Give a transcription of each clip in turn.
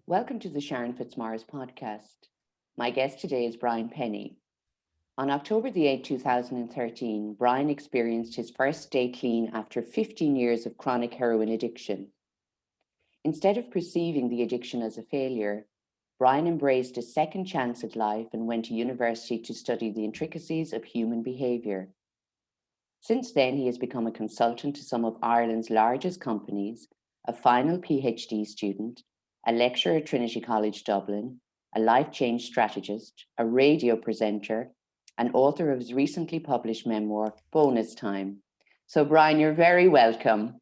Welcome to the Sharon Fitzmaurice podcast. My guest today is Brian Pennie. On October the 8th, 2013, Brian experienced his first day clean after 15 years of chronic heroin addiction. Instead of perceiving the addiction as a failure, Brian embraced a second chance at life and went to university to study the intricacies of human behaviour. Since then, he has become a consultant to some of Ireland's largest companies, a final PhD student, a lecturer at Trinity College Dublin, a life change strategist, a radio presenter, and author of his recently published memoir, Bonus Time. So, Brian, you're very welcome.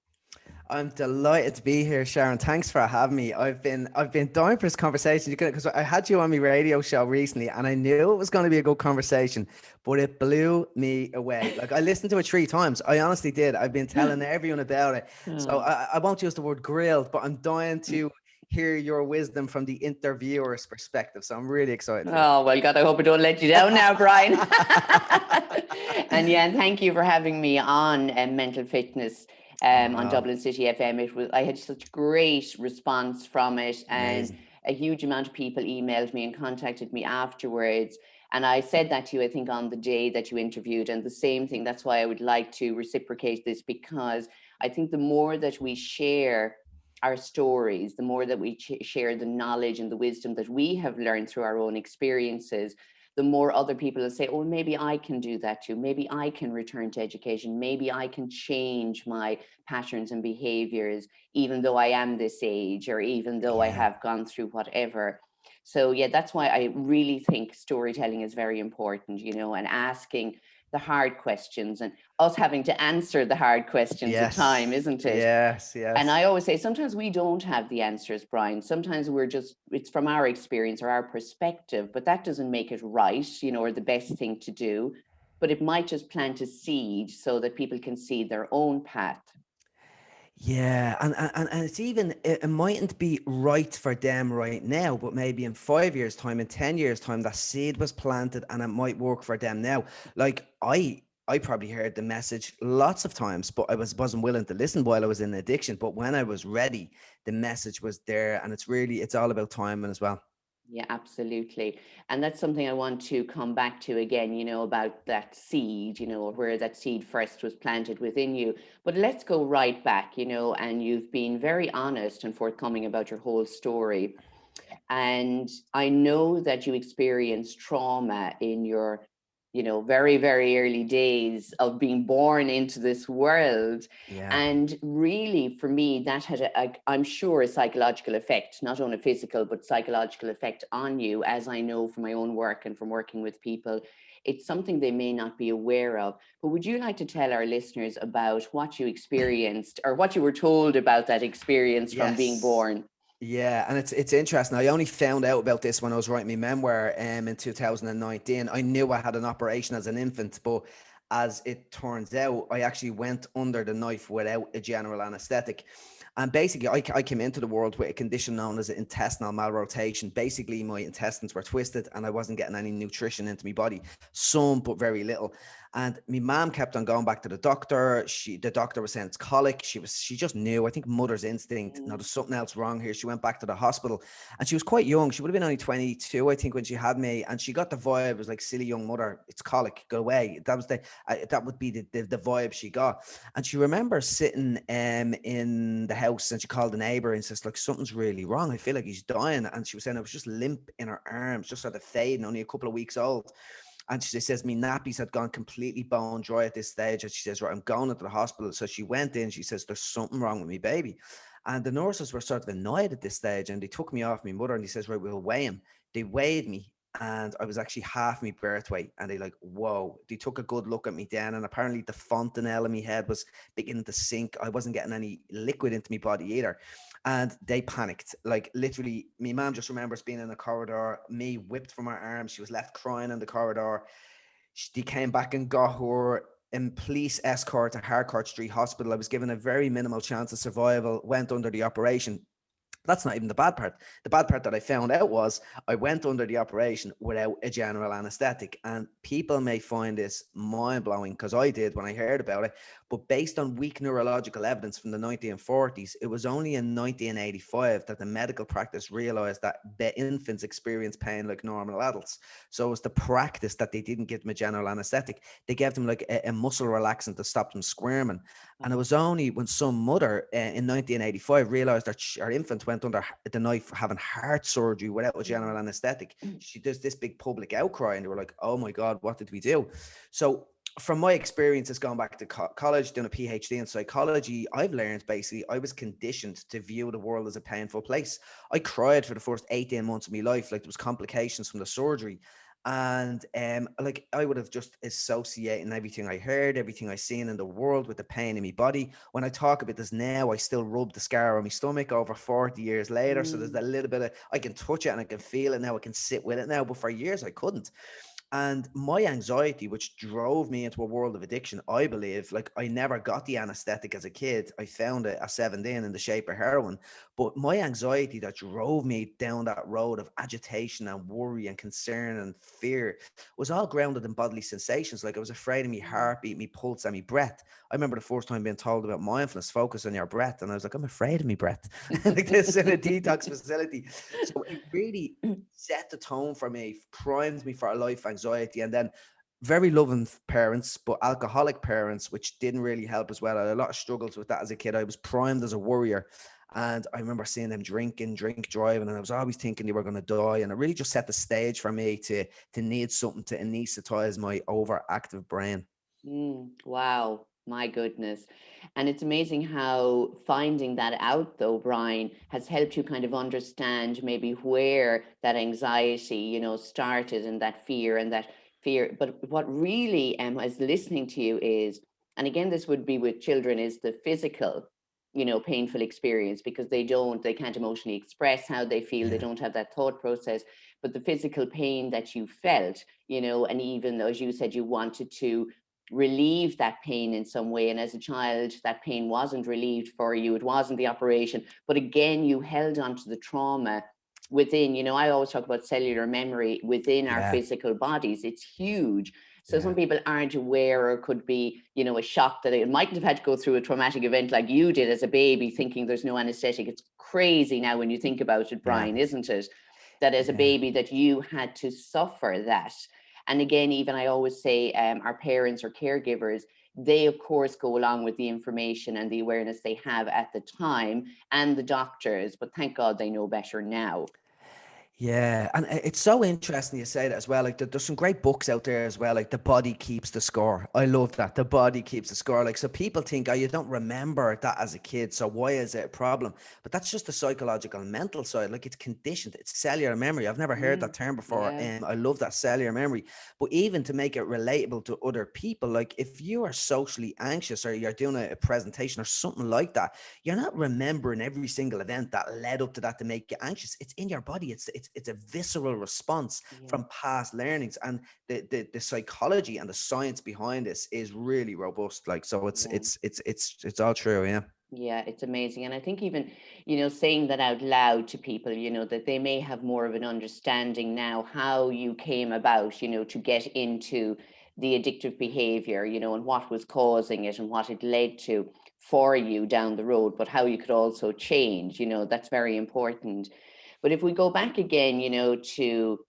I'm delighted to be here, Sharon. Thanks for having me. I've been dying for this conversation because I had you on my radio show recently, and I knew it was going to be a good conversation, but it blew me away. Like, I listened to it 3 times. I honestly did. I've been telling everyone about it. So I won't use the word grilled, but I'm dying to hear your wisdom from the interviewer's perspective. So I'm really excited. Oh, well, God, I hope I don't let you down now, Brian. And thank you for having me on Mental Fitness. On Dublin City FM. I had such great response from it, and a huge amount of people emailed me and contacted me afterwards. And I said that to you, I think, on the day that you interviewed, and the same thing. That's why I would like to reciprocate this, because I think the more that we share our stories, the more that we share the knowledge and the wisdom that we have learned through our own experiences, the more other people will say, oh, maybe I can do that too. Maybe I can return to education. Maybe I can change my patterns and behaviors, even though I am this age, or even though I have gone through whatever. So, that's why I really think storytelling is very important, and asking the hard questions and us having to answer the hard questions at time, isn't it? Yes. And I always say, sometimes we don't have the answers, Brian. Sometimes it's from our experience or our perspective, but that doesn't make it right, or the best thing to do. But it might just plant a seed so that people can see their own path. Yeah, and it's even, it mightn't be right for them right now, but maybe in 5 years' time, in 10 years' time, that seed was planted and it might work for them now. Like, I probably heard the message lots of times, but I wasn't willing to listen while I was in addiction. But when I was ready, the message was there, and it's all about timing as well. Yeah, absolutely. And that's something I want to come back to again, about that seed, where that seed first was planted within you. But let's go right back, and you've been very honest and forthcoming about your whole story. And I know that you experienced trauma in your, very, very early days of being born into this world. Yeah. And really, for me, that had, I'm sure, a psychological effect, not only physical, but psychological effect on you, as I know from my own work and from working with people. It's something they may not be aware of. But would you like to tell our listeners about what you experienced, or what you were told about that experience from being born? Yeah, and it's interesting. I only found out about this when I was writing my memoir in 2019. I knew I had an operation as an infant, but as it turns out, I actually went under the knife without a general anesthetic. And basically, I came into the world with a condition known as intestinal malrotation. Basically, my intestines were twisted and I wasn't getting any nutrition into my body, some, but very little. And my mom kept on going back to the doctor. The doctor was saying it's colic. She just knew, I think, mother's instinct. No, there's something else wrong here. She went back to the hospital, and she was quite young. She would have been only 22, I think, when she had me. And she got the vibe, it was like, silly young mother, it's colic, go away. That was that would be the vibe she got. And she remembers sitting in the house, and she called the neighbor and says, like, something's really wrong. I feel like he's dying. And she was saying it was just limp in her arms, just sort of fading, only a couple of weeks old. And she says my nappies had gone completely bone dry at this stage. And she says, right, I'm going into the hospital. So she went in. She says, there's something wrong with me baby. And the nurses were sort of annoyed at this stage. And they took me off my mother, and he says, right, we'll weigh him. They weighed me, and I was actually half my birth weight. And they like, whoa. They took a good look at me then. And apparently the fontanelle in my head was beginning to sink. I wasn't getting any liquid into my body either. And they panicked. Like, literally, my mom just remembers being in the corridor, me whipped from her arms. She was left crying in the corridor. They came back and got her in police escort to Harcourt Street Hospital. I was given a very minimal chance of survival, went under the operation. That's not even the bad part. The bad part that I found out was I went under the operation without a general anesthetic. And people may find this mind blowing, because I did when I heard about it. But based on weak neurological evidence from the 1940s, it was only in 1985 that the medical practice realized that the infants experience pain like normal adults. So it was the practice that they didn't give them a general anesthetic. They gave them like a muscle relaxant to stop them squirming. And it was only when some mother in 1985 realized that her infant went under the knife having heart surgery without a general anesthetic. She does this big public outcry, and they were like, oh my God, what did we do? So from my experiences going back to college, doing a PhD in psychology, I've learned basically I was conditioned to view the world as a painful place. I cried for the first 18 months of my life, like there was complications from the surgery. And like I would have just associated everything I heard, everything I seen in the world with the pain in my body. When I talk about this now, I still rub the scar on my stomach over 40 years later. So there's a little bit of, I can touch it and I can feel it now. I can sit with it now, but for years I couldn't. And my anxiety, which drove me into a world of addiction, I believe, like I never got the anesthetic as a kid. I found it at 17 in the shape of heroin. But my anxiety that drove me down that road of agitation and worry and concern and fear was all grounded in bodily sensations. Like I was afraid of my heartbeat, my pulse, and my breath. I remember the first time being told about mindfulness, focus on your breath. And I was like, I'm afraid of my breath. Like this in a detox facility. So it really set the tone for me, primed me for a life anxiety. And then very loving parents, but alcoholic parents, which didn't really help as well. I had a lot of struggles with that as a kid. I was primed as a worrier. And I remember seeing them drink driving, and I was always thinking they were going to die. And it really just set the stage for me to need something to anesthetize my overactive brain. Wow, my goodness. And it's amazing how finding that out, though, Brian, has helped you kind of understand maybe where that anxiety, started, and that fear and that fear. But what really is listening to you is, and again, this would be with children, is the physical, painful experience, because they can't emotionally express how they feel. They Yeah. don't have that thought process, but the physical pain that you felt, and even though, as you said, you wanted to relieve that pain in some way, and as a child that pain wasn't relieved for you, it wasn't the operation, but again you held on to the trauma within. I always talk about cellular memory within our Yeah. physical bodies. It's huge. So some Yeah. people aren't aware, or could be, a shock that it mightn't have had to go through a traumatic event like you did as a baby, thinking there's no anesthetic. It's crazy now when you think about it, Yeah. Brian, isn't it? That as a Yeah. baby that you had to suffer that. And again, even I always say, our parents or caregivers, they of course go along with the information and the awareness they have at the time, and the doctors, but thank God they know better now. Yeah, and it's so interesting you say that as well. Like there's some great books out there as well. Like The Body Keeps the Score. I love that. The body keeps the score. Like so people think, oh, you don't remember that as a kid, so why is it a problem? But that's just the psychological and mental side. Like it's conditioned. It's cellular memory. I've never heard that term before, Yeah. and I love that cellular memory. But even to make it relatable to other people, like if you are socially anxious or you're doing a presentation or something like that, you're not remembering every single event that led up to that to make you anxious. It's in your body. It's a visceral response Yeah. from past learnings, and the psychology and the science behind this is really robust. Like so, Yeah. it's all true. Yeah. Yeah, it's amazing. And I think even, saying that out loud to people, that they may have more of an understanding now how you came about, to get into the addictive behavior, and what was causing it and what it led to for you down the road, but how you could also change, that's very important. But if we go back again, to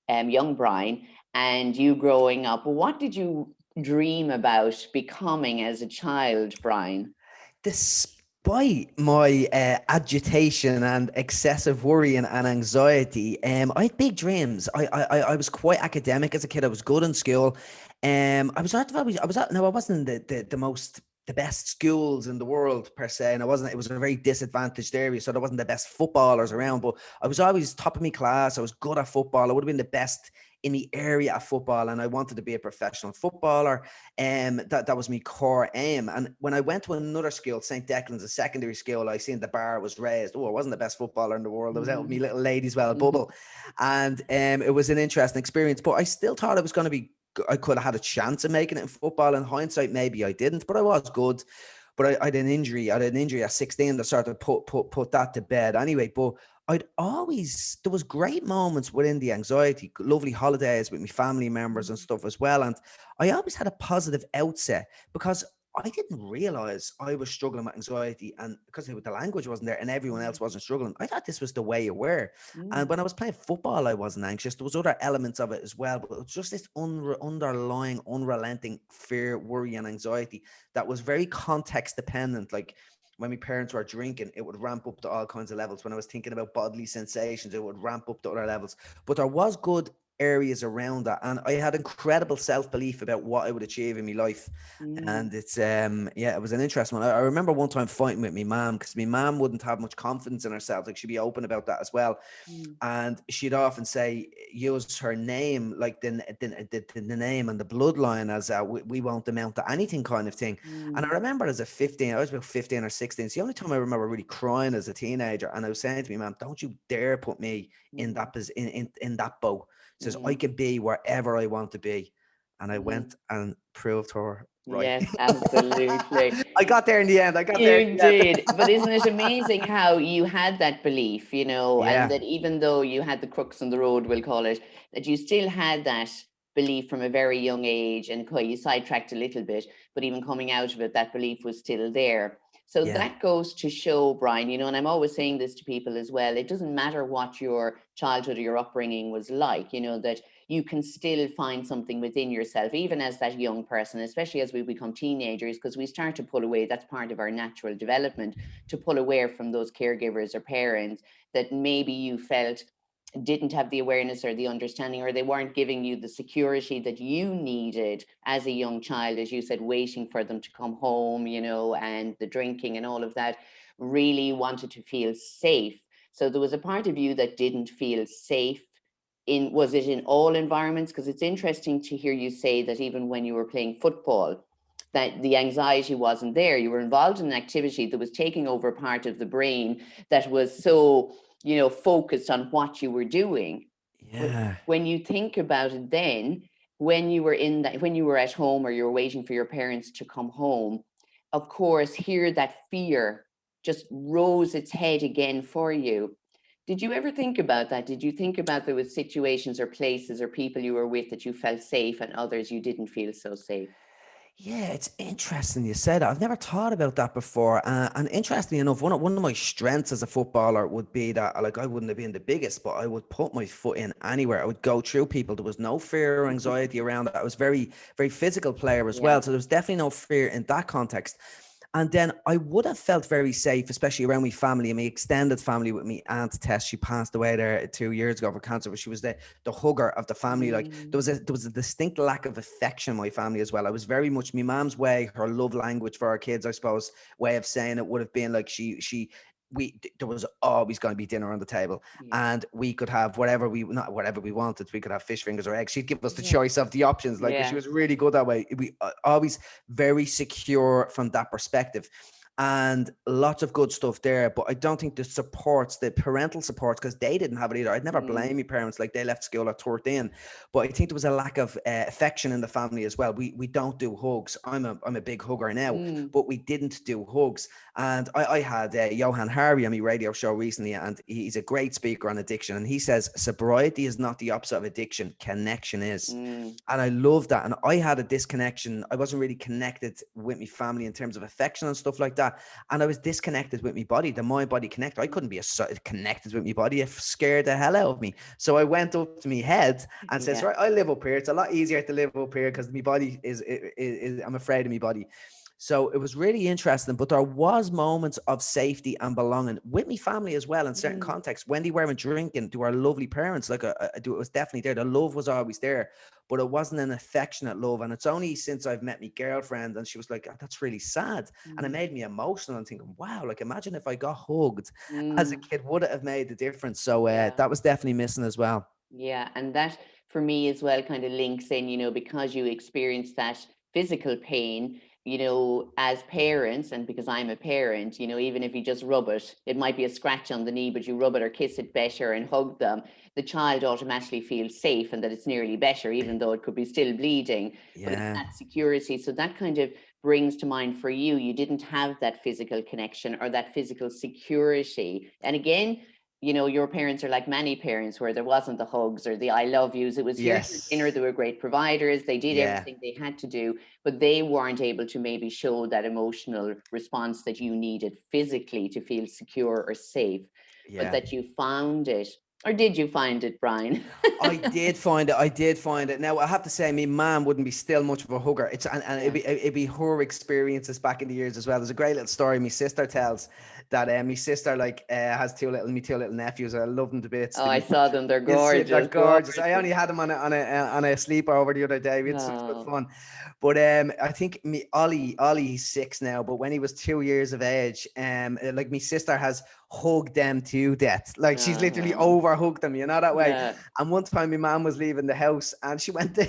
young Brian and you growing up, what did you dream about becoming as a child, Brian? Despite my agitation and excessive worry and anxiety, I had big dreams. I was quite academic as a kid. I was good in school. I was not. I was at. No, I wasn't in the best schools in the world per se, and I wasn't. It was a very disadvantaged area, so there wasn't the best footballers around. But I was always top of my class. I was good at football. I would have been the best in the area of football, and I wanted to be a professional footballer. That was my core aim. And when I went to another school, St. Declan's, a secondary school, I seen the bar was raised. Oh, I wasn't the best footballer in the world. I was out with my little ladies' well bubble, and it was an interesting experience. But I still thought I was going to be. I could have had a chance of making it in football. In hindsight, maybe I didn't, but I was good. But I had an injury. I had an injury at 16 that started to put that to bed anyway. But there was great moments within the anxiety, lovely holidays with my family members and stuff as well. And I always had a positive outset because I didn't realize I was struggling with anxiety, and because the language wasn't there and everyone else wasn't struggling, I thought this was the way you were. And when I was playing football, I wasn't anxious. There was other elements of it as well, but it was just this underlying, unrelenting fear, worry, and anxiety that was very context dependent. Like when my parents were drinking, it would ramp up to all kinds of levels. When I was thinking about bodily sensations, it would ramp up to other levels. But there was good areas around that, and I had incredible self-belief about what I would achieve in my life. And it's it was an interesting one. I remember one time fighting with my mom because my mom wouldn't have much confidence in herself. Like, she'd be open about that as well. And she'd often say, use her name, like the name and the bloodline as we won't amount to anything kind of thing. And I remember as a 15, I was about 15 or 16. It's the only time I remember really crying as a teenager. And I was saying to my mom, don't you dare put me in that in that boat. Says I can be wherever I want to be. And I went and proved her right. Yes, absolutely. I got there in the end. You did. But isn't it amazing how you had that belief, you know, and Yeah. that even though you had the crooks on the road, we'll call it, that you still had that belief from a very young age, and you sidetracked a little bit, but even coming out of it, that belief was still there. So Yeah. that goes to show, Brian, you know, and I'm always saying this to people as well, it doesn't matter what your childhood or your upbringing was like, you know, that you can still find something within yourself, even as that young person, especially as we become teenagers, because we start to pull away. That's part of our natural development, to pull away from those caregivers or parents that maybe you felt didn't have the awareness or the understanding, or they weren't giving you the security that you needed as a young child, as you said, waiting for them to come home, you know, and the drinking and all of that, really wanted to feel safe. So there was a part of you that didn't feel safe. Was it in all environments? Because it's interesting to hear you say that even when you were playing football, that the anxiety wasn't there. You were involved in an activity that was taking over part of the brain that was so, you know, focused on what you were doing. But Yeah. when you think about it, then when you were in that, when you were at home or you were waiting for your parents to come home, of course, here that fear just rose its head again for you. Did you ever think about that? Did you think about there was situations or places or people you were with that you felt safe and others you didn't feel so safe? Yeah, it's interesting you said that. I've never thought about that before. And interestingly enough, one of my strengths as a footballer would be that, like, I wouldn't have been the biggest, but I would put my foot in anywhere. I would go through people. There was no fear or anxiety around it. I was very, very physical player as Yeah. well. So there was definitely no fear in that context. And then I would have felt very safe, especially around my family and my extended family with me aunt Tess. She passed away there 2 years ago for cancer, but she was the hugger of the family. Like, there was a distinct lack of affection in my family as well. I was very much my mom's way, her love language for our kids, I suppose, way of saying it would have been like there was always going to be dinner on the table, Yeah. and we could have whatever we wanted. We could have fish fingers or eggs. She'd give us the Yeah. choice of the options. Like, she Yeah. was really good that way. We always very secure from that perspective, and lots of good stuff there. But I don't think the parental supports, because they didn't have it either. I'd never blame my parents. Like, they left school at 13, but I think there was a lack of affection in the family as well. We don't do hugs. I'm a big hugger now, but we didn't do hugs. And I had Johan Harvey on my radio show recently, and he's a great speaker on addiction, and he says sobriety is not the opposite of addiction, connection is. And I love that. And I had a disconnection. I wasn't really connected with my family in terms of affection and stuff like that. And I was disconnected with my body. The mind body connect. I couldn't be connected with my body. It scared the hell out of me. So I went up to my head and says, Yeah. right, I live up here. It's a lot easier to live up here because my body is I'm afraid of my body. So it was really interesting, but there was moments of safety and belonging with my family as well in certain contexts. When they weren't drinking, to our lovely parents, like it was definitely there. The love was always there, but it wasn't an affectionate love. And it's only since I've met my girlfriend, and she was like, "Oh, that's really sad," and it made me emotional. And thinking, wow, like, imagine if I got hugged as a kid, would it have made the difference? So Yeah. that was definitely missing as well. Yeah, and that for me as well kind of links in, you know, because you experience that physical pain, you know, as parents, and because I'm a parent, you know, even if you just rub it, it might be a scratch on the knee, but you rub it or kiss it better and hug them, the child automatically feels safe and that it's nearly better, even though it could be still bleeding, but it's Yeah. that security. So that kind of brings to mind for you. You didn't have that physical connection or that physical security. And again, you know, your parents are like many parents where there wasn't the hugs or the I love yous. It was here's your dinner. Yes. They were great providers. They did Yeah. everything they had to do, but they weren't able to maybe show that emotional response that you needed physically to feel secure or safe, but Yeah. that you found it. Or did you find it, Brian? I did find it. I did find it. Now I have to say, my mom wouldn't be still much of a hugger. It's and Yeah. it'd be her experiences back in the years as well. There's a great little story my sister tells that my sister has two little nephews. I love them to bits. Oh, I saw them. They're They're gorgeous. gorgeous. I Gorgeous. only had them on a sleepover the other day. We had such good No. fun. But I think me Ollie, he's 6 now. But when he was 2 years of age, like my sister has hugged them to death. Like she's literally No. over hugged them, you know that way. Yeah. And one time my mom was leaving the house and she went to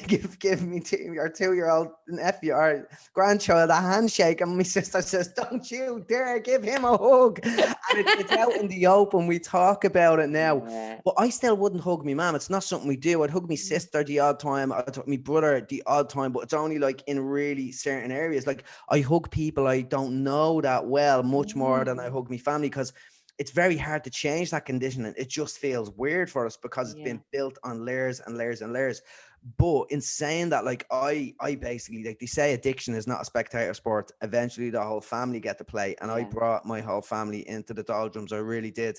give me our 2-year-old nephew or grandchild a handshake, and my sister says, "Don't you dare give him a hug." And it's out in the open. We talk about it now. Yeah. But I still wouldn't hug my mom. It's not something we do. I'd hug my sister the odd time. I'd hug my brother the odd time, but it's only like in really certain areas. Like I hug people I don't know that well much more than I hug my family, because it's very hard to change that conditioning. It just feels weird for us because it's Yeah. been built on layers and layers and layers. But in saying that, like I basically, like they say, addiction is not a spectator sport. Eventually the whole family get to play. And I Yeah. brought my whole family into the doldrums. I really did.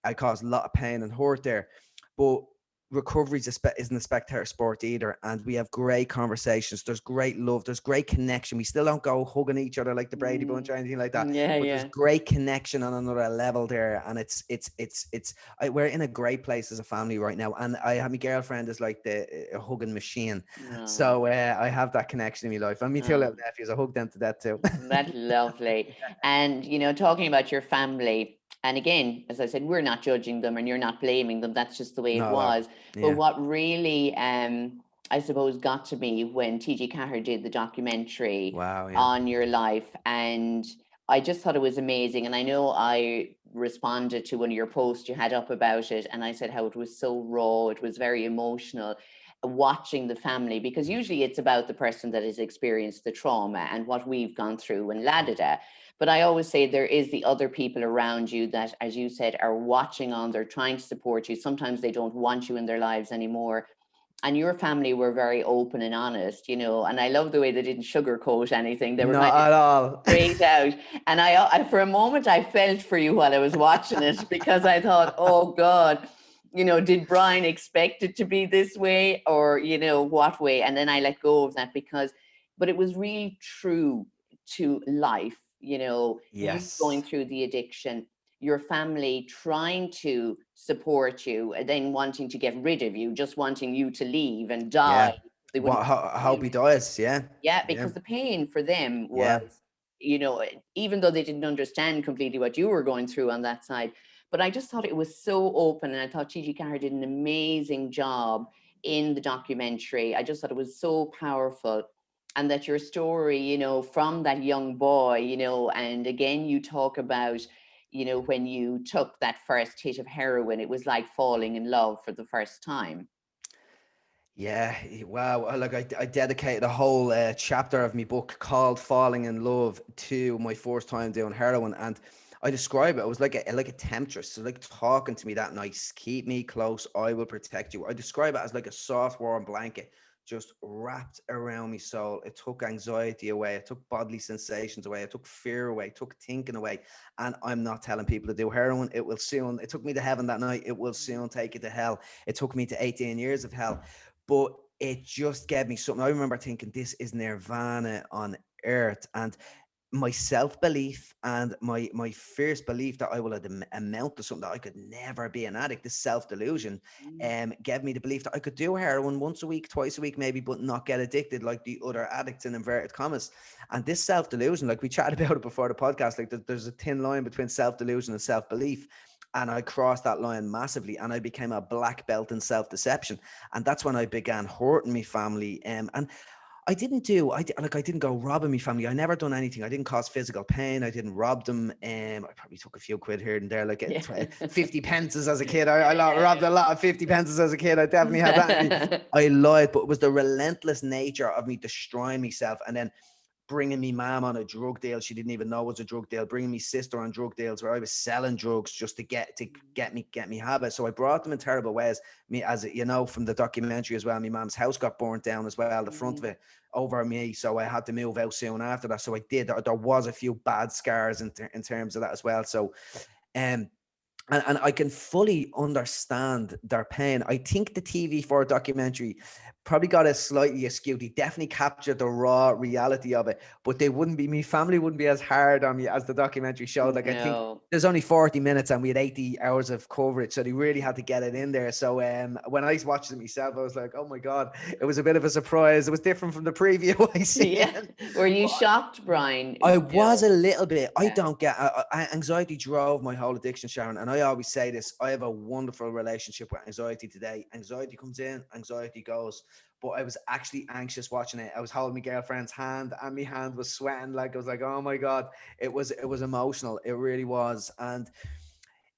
I caused a lot of pain and hurt there. But recovery isn't a spectator sport either, and we have great conversations. There's great love, there's great connection. We still don't go hugging each other like the Brady Bunch or anything like that, Yeah. but there's Yeah. great connection on another level there. And we're in a great place as a family right now, and I have my girlfriend is like the hugging machine. No. So I have that connection in my life, and me two No. little nephews, I hug them to death too. That's lovely. And, you know, talking about your family, and again, as I said, we're not judging them and you're not blaming them. That's just the way it Not at all. was. But Yeah. what really, I suppose, got to me when TG Cahir did the documentary Wow. Yeah. on your life, and I just thought it was amazing. And I know I responded to one of your posts you had up about it, and I said how it was so raw, it was very emotional watching the family, because usually it's about the person that has experienced the trauma and what we've gone through and la da da. But I always say there is the other people around you that, as you said, are watching on, they're trying to support you. Sometimes they don't want you in their lives anymore. And your family were very open and honest, you know, and I love the way they didn't sugarcoat anything. They were Not kind of at all. straight out. And I, for a moment, I felt for you while I was watching it, because I thought, oh God, you know, did Brian expect it to be this way, or, you know, what way? And then I let go of that because, but it was really true to life, you know, you going Yes. through the addiction, your family trying to support you, and then wanting to get rid of you, just wanting you to leave and die. Yeah. They What? wouldn't I hope he you. does. Yeah. Yeah, Yeah. because the pain for them Yeah. was, you know, even though they didn't understand completely what you were going through on that side. But I just thought it was so open. And I thought Gigi Carr did an amazing job in the documentary. I just thought it was so powerful. And that your story, you know, from that young boy, you know, and again, you talk about, you know, when you took that first hit of heroin, it was like falling in love for the first time. Yeah, wow. Like I dedicated a whole chapter of my book called "Falling in Love" to my first time doing heroin, and I describe it. It was like a temptress, so like talking to me that night. Keep me close, I will protect you. I describe it as like a soft, warm blanket just wrapped around my soul. It took anxiety away, it took bodily sensations away, it took fear away, it took thinking away. And I'm not telling people to do heroin. It will soon. It took me to heaven that night. It will soon take you to hell. It took me to 18 years of hell. But it just gave me something. I remember thinking, this is nirvana on earth. And my self-belief and my fierce belief that I will amount to something, that I could never be an addict, this self-delusion, gave me the belief that I could do heroin once a week, twice a week maybe, but not get addicted like the other addicts in inverted commas. And this self-delusion, like we chatted about it before the podcast, like there's a thin line between self-delusion and self-belief. And I crossed that line massively, and I became a black belt in self-deception. And that's when I began hurting my family. And I didn't go robbing my family. I never done anything. I didn't cause physical pain. I didn't rob them. I probably took a few quid here and there, like Yeah. 50 pences as a kid. I robbed a lot of 50 pences as a kid. I definitely had that in me. I lied, but it was the relentless nature of me destroying myself. And then bringing me mom on a drug deal she didn't even know was a drug deal, bringing me sister on drug deals where I was selling drugs just to get me habit. So I brought them in terrible ways. Me, as you know from the documentary as well, my mom's house got burnt down as well, the front of it, over me. So I had to move out soon after that. So I did. There was a few bad scars in terms of that as well. So and I can fully understand their pain. I think the TV4 documentary probably got it slightly askew. They definitely captured the raw reality of it, but they wouldn't be, my family wouldn't be as hard on me as the documentary showed. Like, I think No. there's only 40 minutes and we had 80 hours of coverage. So they really had to get it in there. So when I watched it myself, I was like, oh my God, it was a bit of a surprise. It was different from the preview I seen. Yeah. Were you shocked, Brian? I was a little bit. I Yeah. don't get anxiety drove my whole addiction, Sharon. And I always say this: I have a wonderful relationship with anxiety today. Anxiety comes in, anxiety goes. But I was actually anxious watching it. I was holding my girlfriend's hand, and my hand was sweating. Like, I was like, "Oh my God!" It was emotional. It really was. And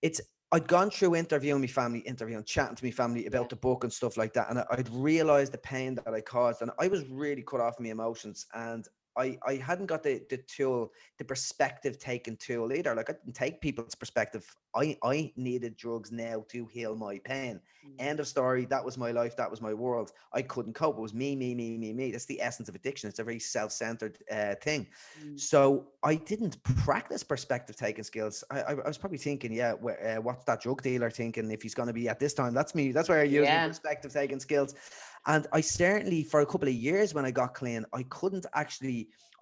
it's I'd gone through interviewing, chatting to my family about the book and stuff like that, and I'd realized the pain that I caused, and I was really cut off my emotions, and I hadn't got the tool, the perspective taking tool either. Like, I didn't take people's perspective. I needed drugs now to heal my pain. End of story. That was my life. That was my world. I couldn't cope. It was me, me, me, me, me. That's the essence of addiction. It's a very self-centered thing. So I didn't practice perspective taking skills. I was probably thinking, what's that drug dealer thinking if he's going to be at this time? That's me. That's where I use my perspective taking skills. And I certainly, for a couple of years when I got clean, I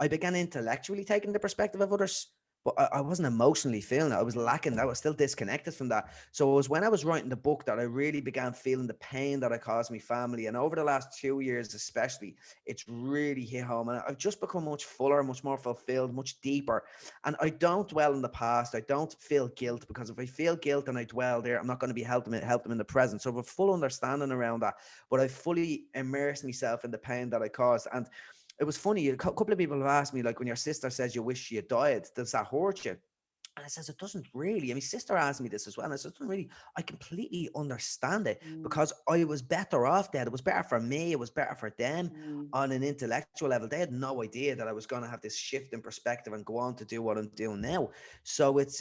began intellectually taking the perspective of others, but I wasn't emotionally feeling it. I was lacking. I was still disconnected from that. So it was when I was writing the book that I really began feeling the pain that I caused my family. And over the last 2 years, especially, it's really hit home. And I've just become much fuller, much more fulfilled, much deeper. And I don't dwell in the past. I don't feel guilt, because if I feel guilt and I dwell there, I'm not going to be help them in the present. So I have a full understanding around that. But I fully immerse myself in the pain that I caused. And it was funny. A couple of people have asked me, like, when your sister says you wish she had died, does that hurt you? And I says, it doesn't really. And my sister asked me this as well. And I said, it doesn't really. I completely understand it, because I was better off dead. It was better for me. It was better for them on an intellectual level. They had no idea that I was going to have this shift in perspective and go on to do what I'm doing now. So it's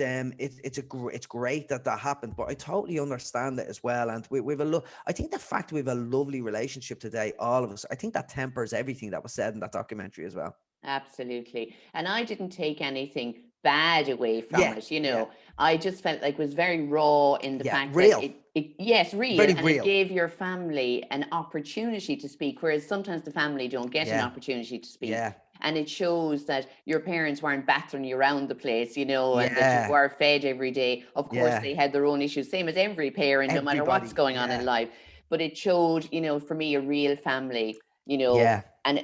great that happened, but I totally understand it as well. And we've I think the fact we've a lovely relationship today, all of us, I think that tempers everything that was said in that documentary as well. Absolutely. And I didn't take anything bad away from it. I just felt like it was very raw in the fact that Real. yes, real. Very And real. it gave your family an opportunity to speak, whereas sometimes the family don't get an opportunity to speak. And it shows that your parents weren't battering you around the place, and that you were fed every day. Of course, they had their own issues, same as every parent, no matter what's going on in life. But it showed, for me, a real family, and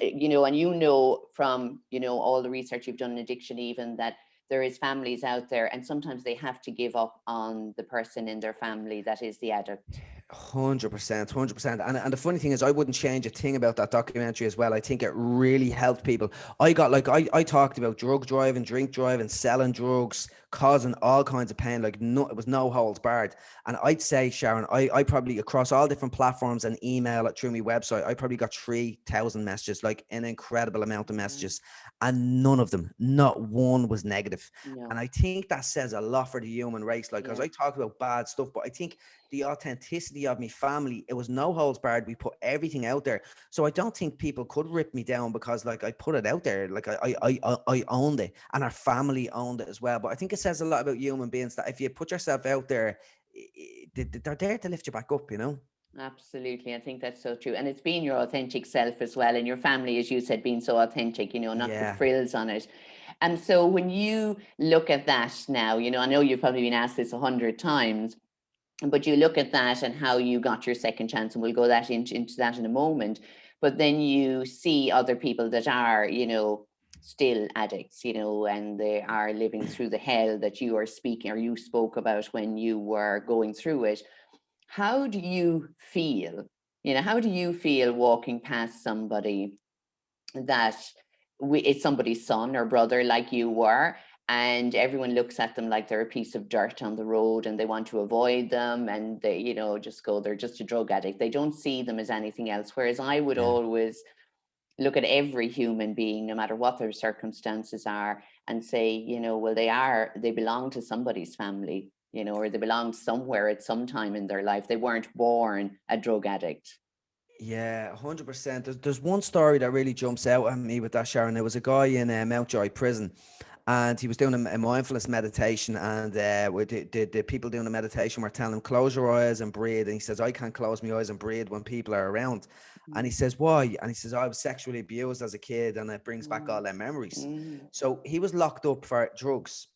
from all the research you've done in addiction, even, that there is families out there, and sometimes they have to give up on the person in their family that is the addict. 100%. And the funny thing is, I wouldn't change a thing about that documentary as well. I think it really helped people. I talked about drug driving, drink driving, selling drugs, causing all kinds of pain. Like, no, it was no holds barred. And I'd say, Sharon, I probably, across all different platforms and email it through my website, I probably got 3,000 messages, like an incredible amount of messages. And none of them, not one, was negative. And I think that says a lot for the human race. Like, because I talk about bad stuff, but I think the authenticity of my family, it was no holds barred. We put everything out there. So I don't think people could rip me down, because, like, I put it out there. Like, I owned it, and our family owned it as well. But I think it says a lot about human beings, that if you put yourself out there, they're there to lift you back up, Absolutely. I think that's so true. And it's being your authentic self as well. And your family, as you said, being so authentic, not put frills on it. And so when you look at that now, I know you've probably been asked this 100 times, but you look at that and how you got your second chance, and we'll go into that in a moment. But then you see other people that are, still addicts, and they are living through the hell that you are speaking, or you spoke about when you were going through it. How do you feel? How do you feel walking past somebody that it's somebody's son or brother, like you were, and everyone looks at them like they're a piece of dirt on the road, and they want to avoid them, and they, just go, they're just a drug addict. They don't see them as anything else. Whereas I would always look at every human being, no matter what their circumstances are, and say, you know, well, they belong to somebody's family, you know, or they belong somewhere at some time in their life. They weren't born a drug addict. Yeah, 100%. There's one story that really jumps out at me with that, Sharon. There was a guy in Mountjoy prison, and he was doing a mindfulness meditation, and with the people doing the meditation were telling him, close your eyes and breathe. And he says, I can't close my eyes and breathe when people are around. And he Mm, says, why? And he says, I was sexually abused as a kid, and it brings back all mm, their memories. mm, So he was locked up for drugs.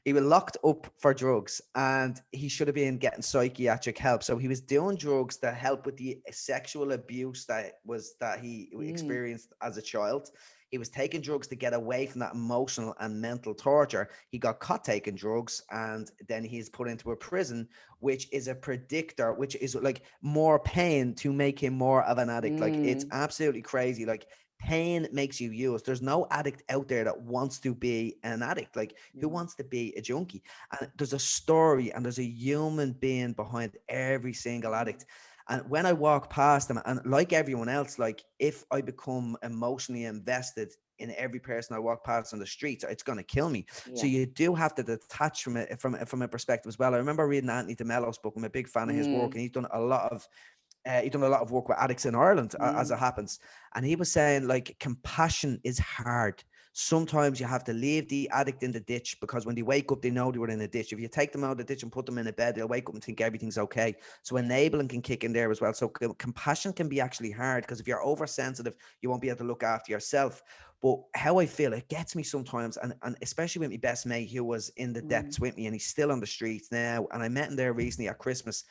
He was locked up for drugs, and he should have been getting psychiatric help. So he was doing drugs that help with the sexual abuse that he mm, experienced as a child. He was taking drugs to get away from that emotional and mental torture. He got caught taking drugs, and then he's put into a prison, which is a predictor, which is like more pain to make him more of an addict. Like, it's mm, absolutely crazy. Like, pain makes you use. There's no addict out there that wants to be an addict. Like, who mm, wants to be a junkie? And there's a story and there's a human being behind every single addict. And when I walk past them, and like everyone else, like, if I become emotionally invested in every person I walk past on the streets, it's going to kill me. So yeah. you do have to detach from it, from a perspective as well. I remember reading Anthony DeMello's book. I'm a big fan of his work, Mm, and he's done a lot of work with addicts in Ireland, as it mm, happens. And he was saying, like, compassion is hard. Sometimes you have to leave the addict in the ditch, because when they wake up, they know they were in a ditch. If you take them out of the ditch and put them in a bed, they'll wake up and think everything's okay. So yeah. enabling can kick in there as well. So compassion can be actually hard, because if you're oversensitive, you won't be able to look after yourself. But how I feel, it gets me sometimes, and especially with my best mate who was in the Mm, depths with me, and he's still on the streets now. And I met him there recently at Christmas,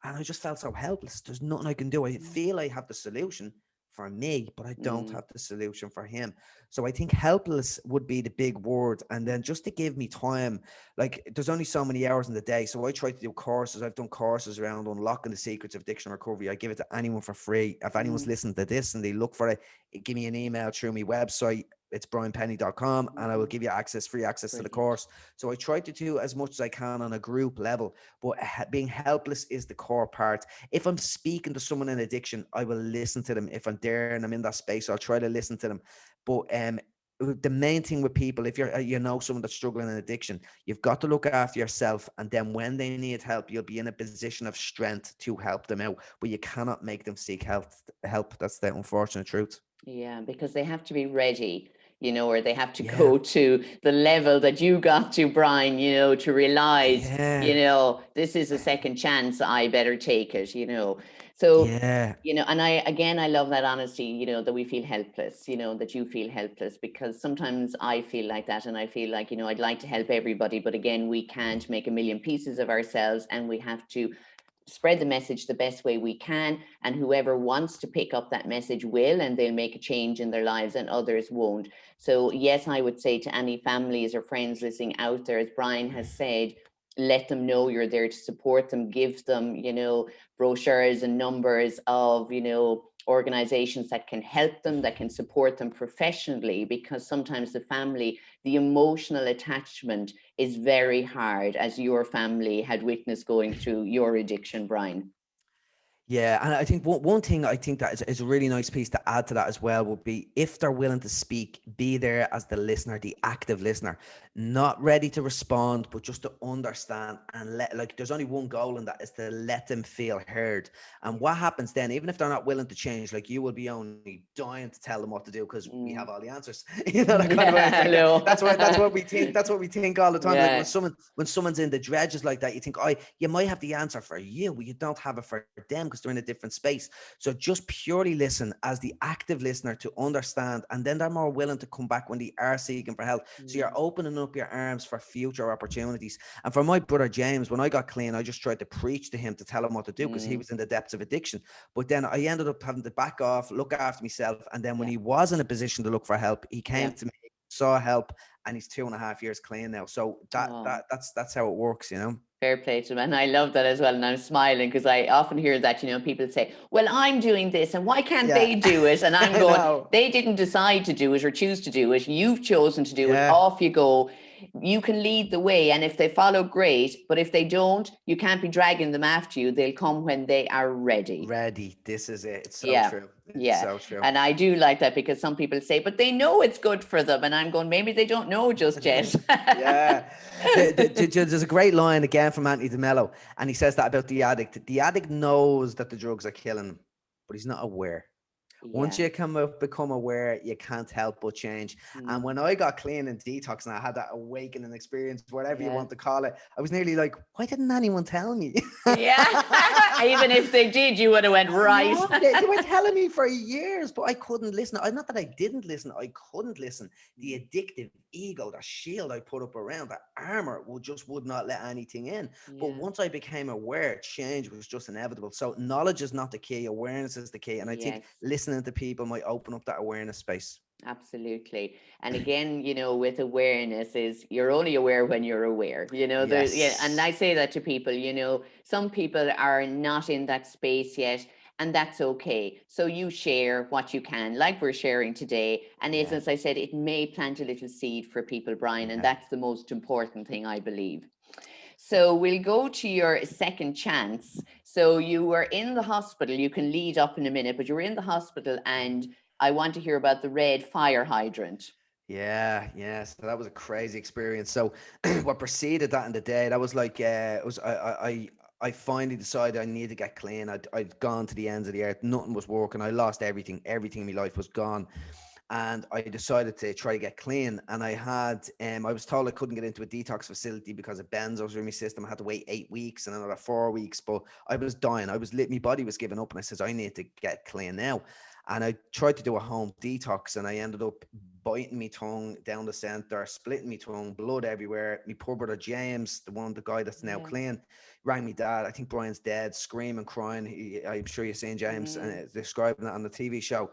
and I just felt so helpless. There's nothing I can do. I mm, feel I have the solution for me, but I don't mm, have the solution for him. So I think helpless would be the big word. And then just to give me time, like, there's only so many hours in the day. So I try to do courses. I've done courses around unlocking the secrets of addiction recovery. I give it to anyone for free. If anyone's mm, listening to this and they look for it, give me an email through my website. It's brianpennie.com, and I will mm. give you free access to the Brilliant. course. So I try to do as much as I can on a group level, but being helpless is the core part. If I'm speaking to someone in addiction, I will listen to them. If I'm there and I'm in that space, I'll try to listen to them. But the main thing with people, if you're someone that's struggling in addiction, you've got to look after yourself, and then when they need help, you'll be in a position of strength to help them out. But you cannot make them seek help. That's the unfortunate truth. Yeah, because they have to be ready, you know, or they have to Yeah, go to the level that you got to, Brian, you know, to realize, you yeah, know, this is a second chance, I better take it, you know. So, yeah, you know, and I love that honesty, you know, that we feel helpless, you know, that you feel helpless, because sometimes I feel like that, and I feel like, you know, I'd like to help everybody, but again, we can't make a million pieces of ourselves, and we have to spread the message the best way we can, and whoever wants to pick up that message will, and they'll make a change in their lives, and others won't. So yes, I would say to any families or friends listening out there, as Brian has said, let them know you're there to support them, give them, you know, brochures and numbers of, you know, organizations that can help them, that can support them professionally, because sometimes the family, the emotional attachment is very hard, as your family had witnessed going through your addiction, Brian. yeah. And I think one thing I think that is a really nice piece to add to that as well would be, if they're willing to speak, be there as the listener, the active listener, not ready to respond, but just to understand, and like, there's only one goal in that, is to let them feel heard. And what happens then, even if they're not willing to change, like, you will be only dying to tell them what to do, because we have Mm. all the answers. That kind of way. It's Yeah, like hello. that's what we think. That's what we think all the time. Like, when Yeah. someone's in the dredges like that, you think, oh, you might have the answer for you, but you don't have it for them, because they're in a different space. So just purely listen as the active listener to understand, and then they're more willing to come back when they are seeking for help. So you're Mm. opening up your arms for future opportunities. And for my brother James, when I got clean, I just tried to preach to him, to tell him what to do, because he Mm. was in the depths of addiction. But then I ended up having to back off, look after myself. And then when Yeah. he was in a position to look for help, he came Yeah. to me, saw help, and he's 2.5 years clean now. So Oh. that's how it works, you know. Fair play to them. And I love that as well. And I'm smiling because I often hear that, you know, people say, well, I'm doing this and why can't Yeah. they do it? And I'm I going, know. they didn't decide to do it or choose to do it. You've chosen to do it. Yeah. Off you go. you can lead the way, and if they follow, great, but if they don't, you can't be dragging them after you. They'll come when they are ready. Ready. This is it. It's so Yeah. true. It's Yeah. so true. And I do like that, because some people say, but they know it's good for them. And I'm going, maybe they don't know just yet. Yeah. There's a great line again from Anthony DeMello, and he says that about the addict. The addict knows that the drugs are killing him, but he's not aware. Once Yeah. you become aware, you can't help but change. And when I got clean and detox and I had that awakening experience, whatever you Yeah. want to call it, I was nearly like, why didn't anyone tell me? Yeah. Even if they did, you would have went right. No, they were telling me for years, but I couldn't listen. Not that I didn't listen, I couldn't listen. The addictive ego, that shield I put up around, that armor would not let anything in. But Yeah. once I became aware, change was just inevitable. So knowledge is not the key, awareness is the key. And I think Yes. listening to people might open up that awareness space. Absolutely. And again, with awareness, is you're only aware when you're aware, there's, yeah. And I Yes. say that to people, some people are not in that space yet, and that's okay. So you share what you can, like we're sharing today. And Yeah. as I said, it may plant a little seed for people, Brian, and Yeah. that's the most important thing, I believe. So we'll go to your second chance. So you were in the hospital. You can lead up in a minute, but you were in the hospital, and I want to hear about the red fire hydrant. Yeah. So that was a crazy experience. So what preceded that in the day, that was like it was I finally decided I needed to get clean. I'd gone to the ends of the earth. Nothing was working. I lost everything. Everything in my life was gone. And I decided to try to get clean. And I was told I couldn't get into a detox facility because of benzos in my system. I had to wait 8 weeks and another 4 weeks, but I was dying. My body was giving up, and I says, I need to get clean now. And I tried to do a home detox, and I ended up biting my tongue down the center, splitting my tongue, blood everywhere. My poor brother James, the guy that's now Yeah. clean, rang me dad. I think Brian's dead, screaming, crying. I'm sure you've seen James describing that on the TV show.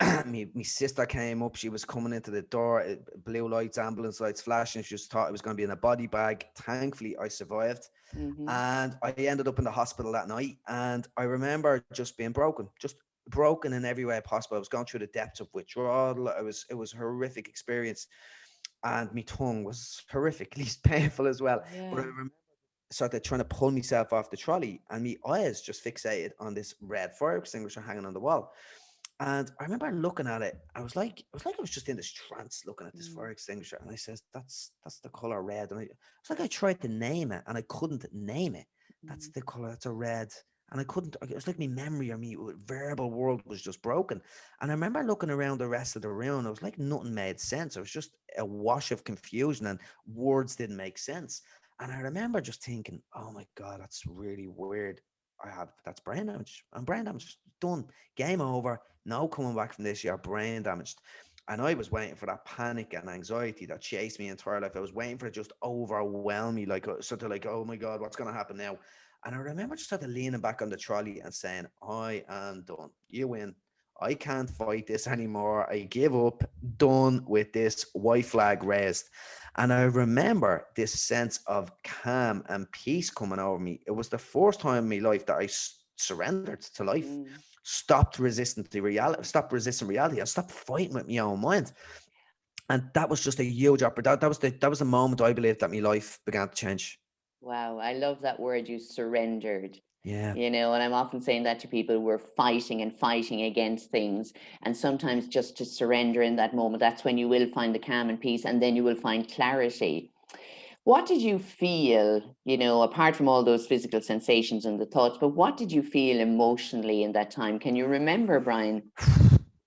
My sister came up. She was coming into the door, blue lights, ambulance lights flashing. She just thought it was going to be in a body bag. Thankfully, I survived. Mm-hmm. And I ended up in the hospital that night. And I remember just being broken in every way possible. I was going through the depths of withdrawal. It was a horrific experience. And my tongue was horrifically painful as well. But I Yeah. remember started trying to pull myself off the trolley, and my eyes just fixated on this red fire extinguisher hanging on the wall. And I remember looking at it. I was just in this trance looking at this Mm. fire extinguisher. And I says, that's the color red. And it's like I tried to name it and I couldn't name it. That's Mm. the color, it's a red. And I couldn't, it was like my memory or me verbal world was just broken. And I remember looking around the rest of the room. It was like nothing made sense. It was just a wash of confusion and words didn't make sense. And I remember just thinking, oh my God, that's really weird. That's brain damage. I'm brain damage. Done. Game over. No coming back from this. You're brain damaged. And I was waiting for that panic and anxiety that chased me entire life. I was waiting for it just overwhelm me, like sort of like, oh my God, what's going to happen now? And I remember just sort of leaning back on the trolley and saying, I am done. You win. I can't fight this anymore. I give up. Done with this. White flag raised. And I remember this sense of calm and peace coming over me. It was the first time in my life that I surrendered to life, Mm. stopped resisting reality. I stopped fighting with my own mind. And that was just a huge opportunity. That was the moment I believe that my life began to change. Wow, I love that word, you surrendered. Yeah. And I'm often saying that to people, we're fighting and fighting against things. And sometimes just to surrender in that moment, that's when you will find the calm and peace, and then you will find clarity. What did you feel, apart from all those physical sensations and the thoughts, but what did you feel emotionally in that time? Can you remember, Brian?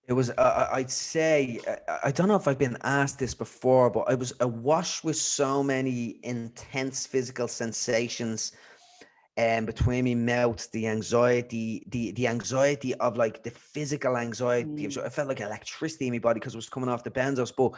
It was, I'd say, I don't know if I've been asked this before, but I was awash with so many intense physical sensations between me mouth, the anxiety, the anxiety of like the physical anxiety. Mm. I felt like electricity in my body because it was coming off the benzos. But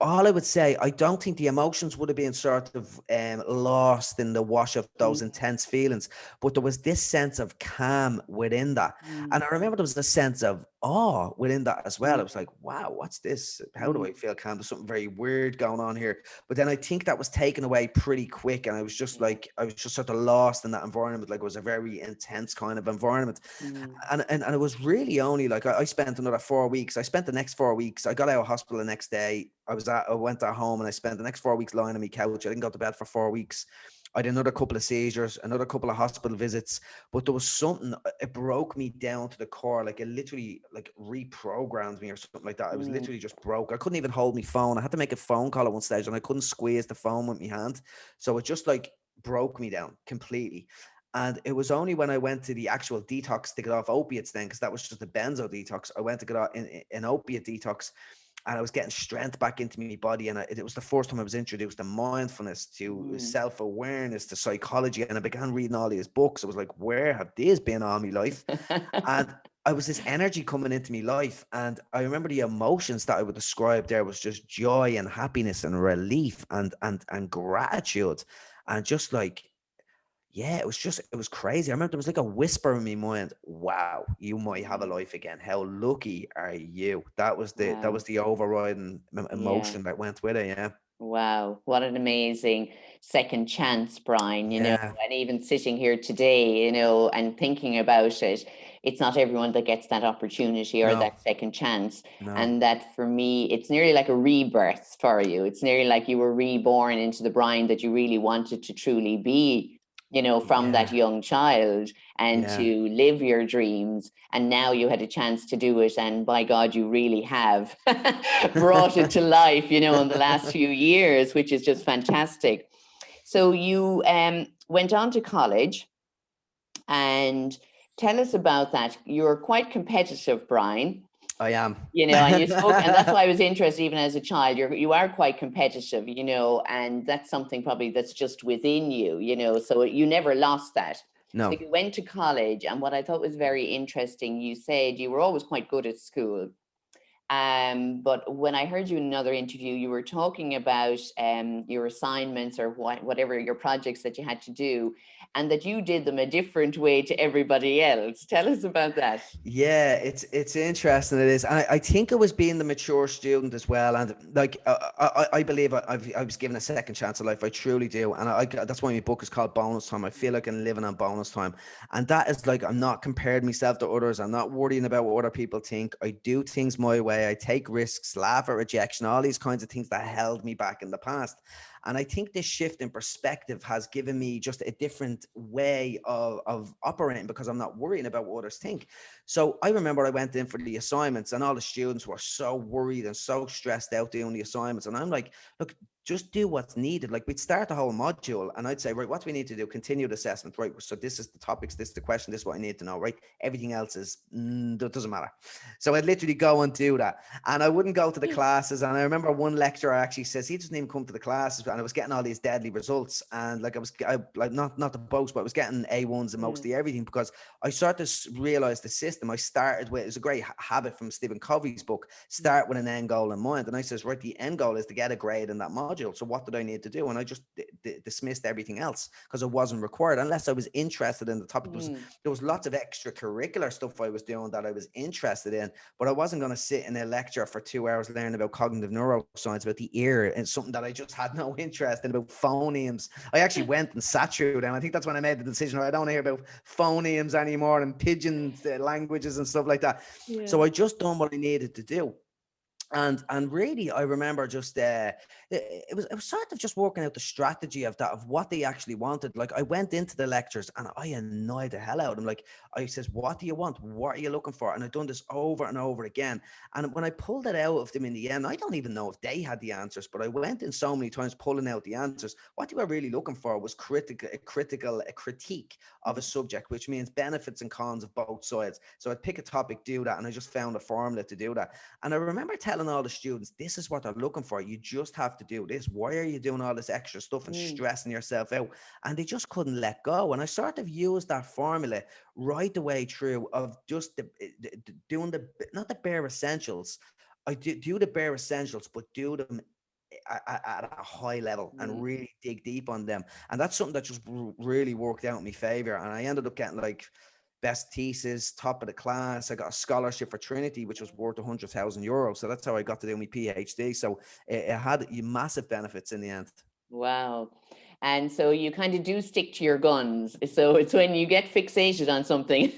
all I would say, I don't think the emotions would have been sort of lost in the wash of those Mm. intense feelings, but there was this sense of calm within that. Mm. And I remember there was a sense of awe within that as well. Mm. I was like, wow, what's this? How do Mm. I feel calm? There's something very weird going on here. But then I think that was taken away pretty quick. And I was just Yeah. like, I was just sort of lost in that environment. Like it was a very intense kind of environment. Mm. And it was really only like I spent another 4 weeks. I spent the next 4 weeks. I got out of hospital the next day. I was I went at home and I spent the next 4 weeks lying on my couch. I didn't go to bed for 4 weeks. I had another couple of seizures, another couple of hospital visits, but there was something, it broke me down to the core. Like it literally like reprogrammed me or something like that. I was literally just broke. I couldn't even hold my phone. I had to make a phone call at one stage and I couldn't squeeze the phone with my hand. So it just like broke me down completely. And it was only when I went to the actual detox to get off opiates then, because that was just a benzo detox. I went to get off an opiate detox and I was getting strength back into my body. And it was the first time I was introduced to mindfulness, to self-awareness, to psychology. And I began reading all these books. I was like, where have these been all my life? And I was this energy coming into my life. And I remember the emotions that I would describe there was just joy and happiness and relief and gratitude. And just like, yeah, it was crazy. I remember there was like a whisper in my mind, wow, you might have a life again. How lucky are you? That was Wow. the overriding Yeah. emotion that went with it. Yeah. Wow, what an amazing second chance, Brian, Yeah. and even sitting here today, and thinking about it, it's not everyone that gets that opportunity or No, that second chance. no. And that for me, it's nearly like a rebirth for you. It's nearly like you were reborn into the Brian that you really wanted to truly be, from that Yeah. young child, and Yeah. to live your dreams. And now you had a chance to do it. And by God, you really have brought it to life, in the last few years, which is just fantastic. So you went on to college, and tell us about that. You're quite competitive, Brian. I am. And you spoke, and that's why I was interested, even as a child, you are quite competitive, and that's something probably that's just within you, so you never lost that. So No. you went to college, and what I thought was very interesting, you said you were always quite good at school. But when I heard you in another interview, you were talking about your assignments or whatever your projects that you had to do, and that you did them a different way to everybody else. Tell us about that. Yeah, it's interesting. It is, and I think it was being the mature student as well. And like I believe I was given a second chance at life. I truly do, and that's why my book is called Bonus Time. I feel like I'm living on bonus time, and that is like I'm not comparing myself to others. I'm not worrying about what other people think. I do things my way. I take risks, laugh at rejection, all these kinds of things that held me back in the past. And I think this shift in perspective has given me just a different way of operating, because I'm not worrying about what others think. So I remember I went in for the assignments and all the students were so worried and so stressed out doing the assignments. And I'm like, look, just do what's needed. Like we'd start the whole module and I'd say, right, what do we need to do? Continued assessment, right? So this is the topics, this is the question, this is what I need to know, right? Everything else that doesn't matter. So I'd literally go and do that. And I wouldn't go to the classes. And I remember one lecturer actually says he doesn't even come to the classes, and I was getting all these deadly results. And like I like not the boast, but I was getting A1s in mostly everything, because I started to realize the system. I started with, it was a great habit from Stephen Covey's book, start with an end goal in mind. And I says, right, the end goal is to get a grade in that module. So what did I need to do? And I just dismissed everything else because it wasn't required unless I was interested in the topic. There was lots of extracurricular stuff I was doing that I was interested in, but I wasn't going to sit in a lecture for 2 hours learning about cognitive neuroscience about the ear and something that I just had no interest in, about phonemes. I actually went and sat through them. I think that's when I made the decision, I don't hear about phonemes anymore and pigeon languages and stuff like that. Yeah. So I just done what I needed to do. And really, I remember just it was sort of just working out the strategy of that, of what they actually wanted. Like I went into the lectures and I annoyed the hell out of them. Like I says, what do you want? What are you looking for? And I've done this over and over again. And when I pulled it out of them in the end, I don't even know if they had the answers, but I went in so many times pulling out the answers. What they were really looking for was a critique of a subject, which means benefits and cons of both sides. So I'd pick a topic, do that, and I just found a formula to do that. And I remember telling all the students, this is what they're looking for. You just have to do this. Why are you doing all this extra stuff and stressing yourself out? And they just couldn't let go. And I sort of used that formula right the way through, of just doing not the bare essentials. I do the bare essentials, but do them at a high level and really dig deep on them. And that's something that just really worked out in my favor. And I ended up getting like best thesis, top of the class. I got a scholarship for Trinity, which was worth €100,000. So that's how I got to do my PhD. So it had massive benefits in the end. Wow. And so you kind of do stick to your guns. So it's when you get fixated on something,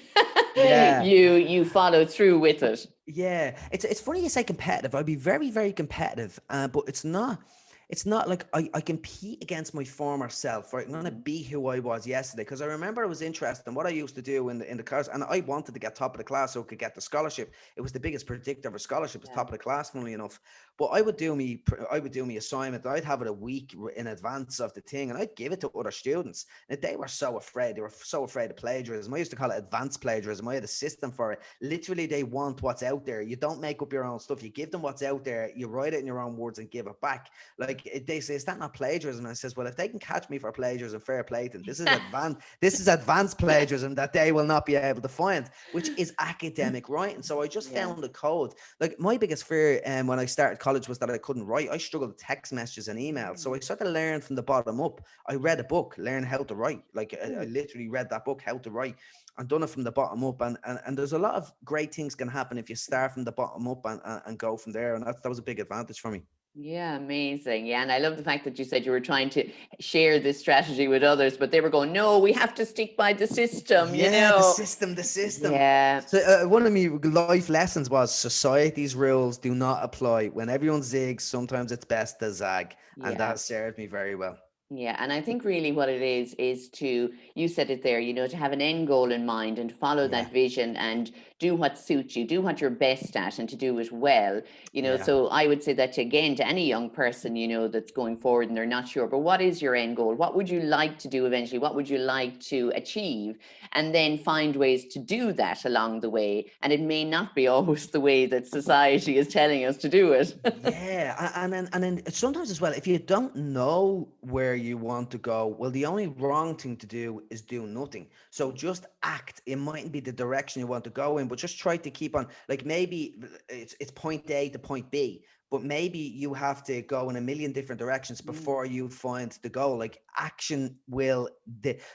Yeah. you follow through with it. Yeah, it's funny you say competitive. I'd be very, very competitive, but it's not like I compete against my former self, right? I'm gonna Mhm. be who I was yesterday because I remember I was interested in what I used to do in the class, and I wanted to get top of the class so I could get the scholarship. It was the biggest predictor of a scholarship, was Yeah. top of the class, funnily enough. But I would do me assignment. I'd have it a week in advance of the thing, and I'd give it to other students. And they were so afraid. They were so afraid of plagiarism. I used to call it advanced plagiarism. I had a system for it. Literally, they want what's out there. You don't make up your own stuff. You give them what's out there. You write it in your own words and give it back. Like they say, is that not plagiarism? And I says, well, if they can catch me for plagiarism, fair play to them. This is advanced. This is advanced plagiarism that they will not be able to find, which is academic writing. So I just Yeah. found the code. Like my biggest fear, when I started college was that I couldn't write. I struggled with text messages and emails. So I Mm. sort of learned from the bottom up. I read a book, Learn How to Write. Like I Mm. literally read that book, How to Write, and done it from the bottom up. And there's a lot of great things can happen if you start from the bottom up and go from there. And that was a big advantage for me. Yeah, amazing. Yeah, and I love the fact that you said you were trying to share this strategy with others, but they were going, "No, we have to stick by the system," you Yeah, the know. system, the system. Yeah, So one of my life lessons was society's rules do not apply. When everyone zigs, sometimes it's best to zag, and yeah. that served me very well. Yeah, and I think really what it is to, you said it there, you know, to have an end goal in mind and to follow Yeah, that vision and do what suits you, do what you're best at and to do it well, you know. yeah, So I would say that to, again, to any young person, you know, that's going forward and they're not sure, but what is your end goal? What would you like to do eventually? What would you like to achieve? And then find ways to do that along the way. And it may not be always the way that society is telling us to do it. yeah. And then sometimes as well, if you don't know where you want to go, well, the only wrong thing to do is do nothing. So just act. It mightn't be the direction you want to go in, but just try to keep on. Like maybe it's point A to point B, but maybe you have to go in a million different directions Mm, before you find the goal. Like action will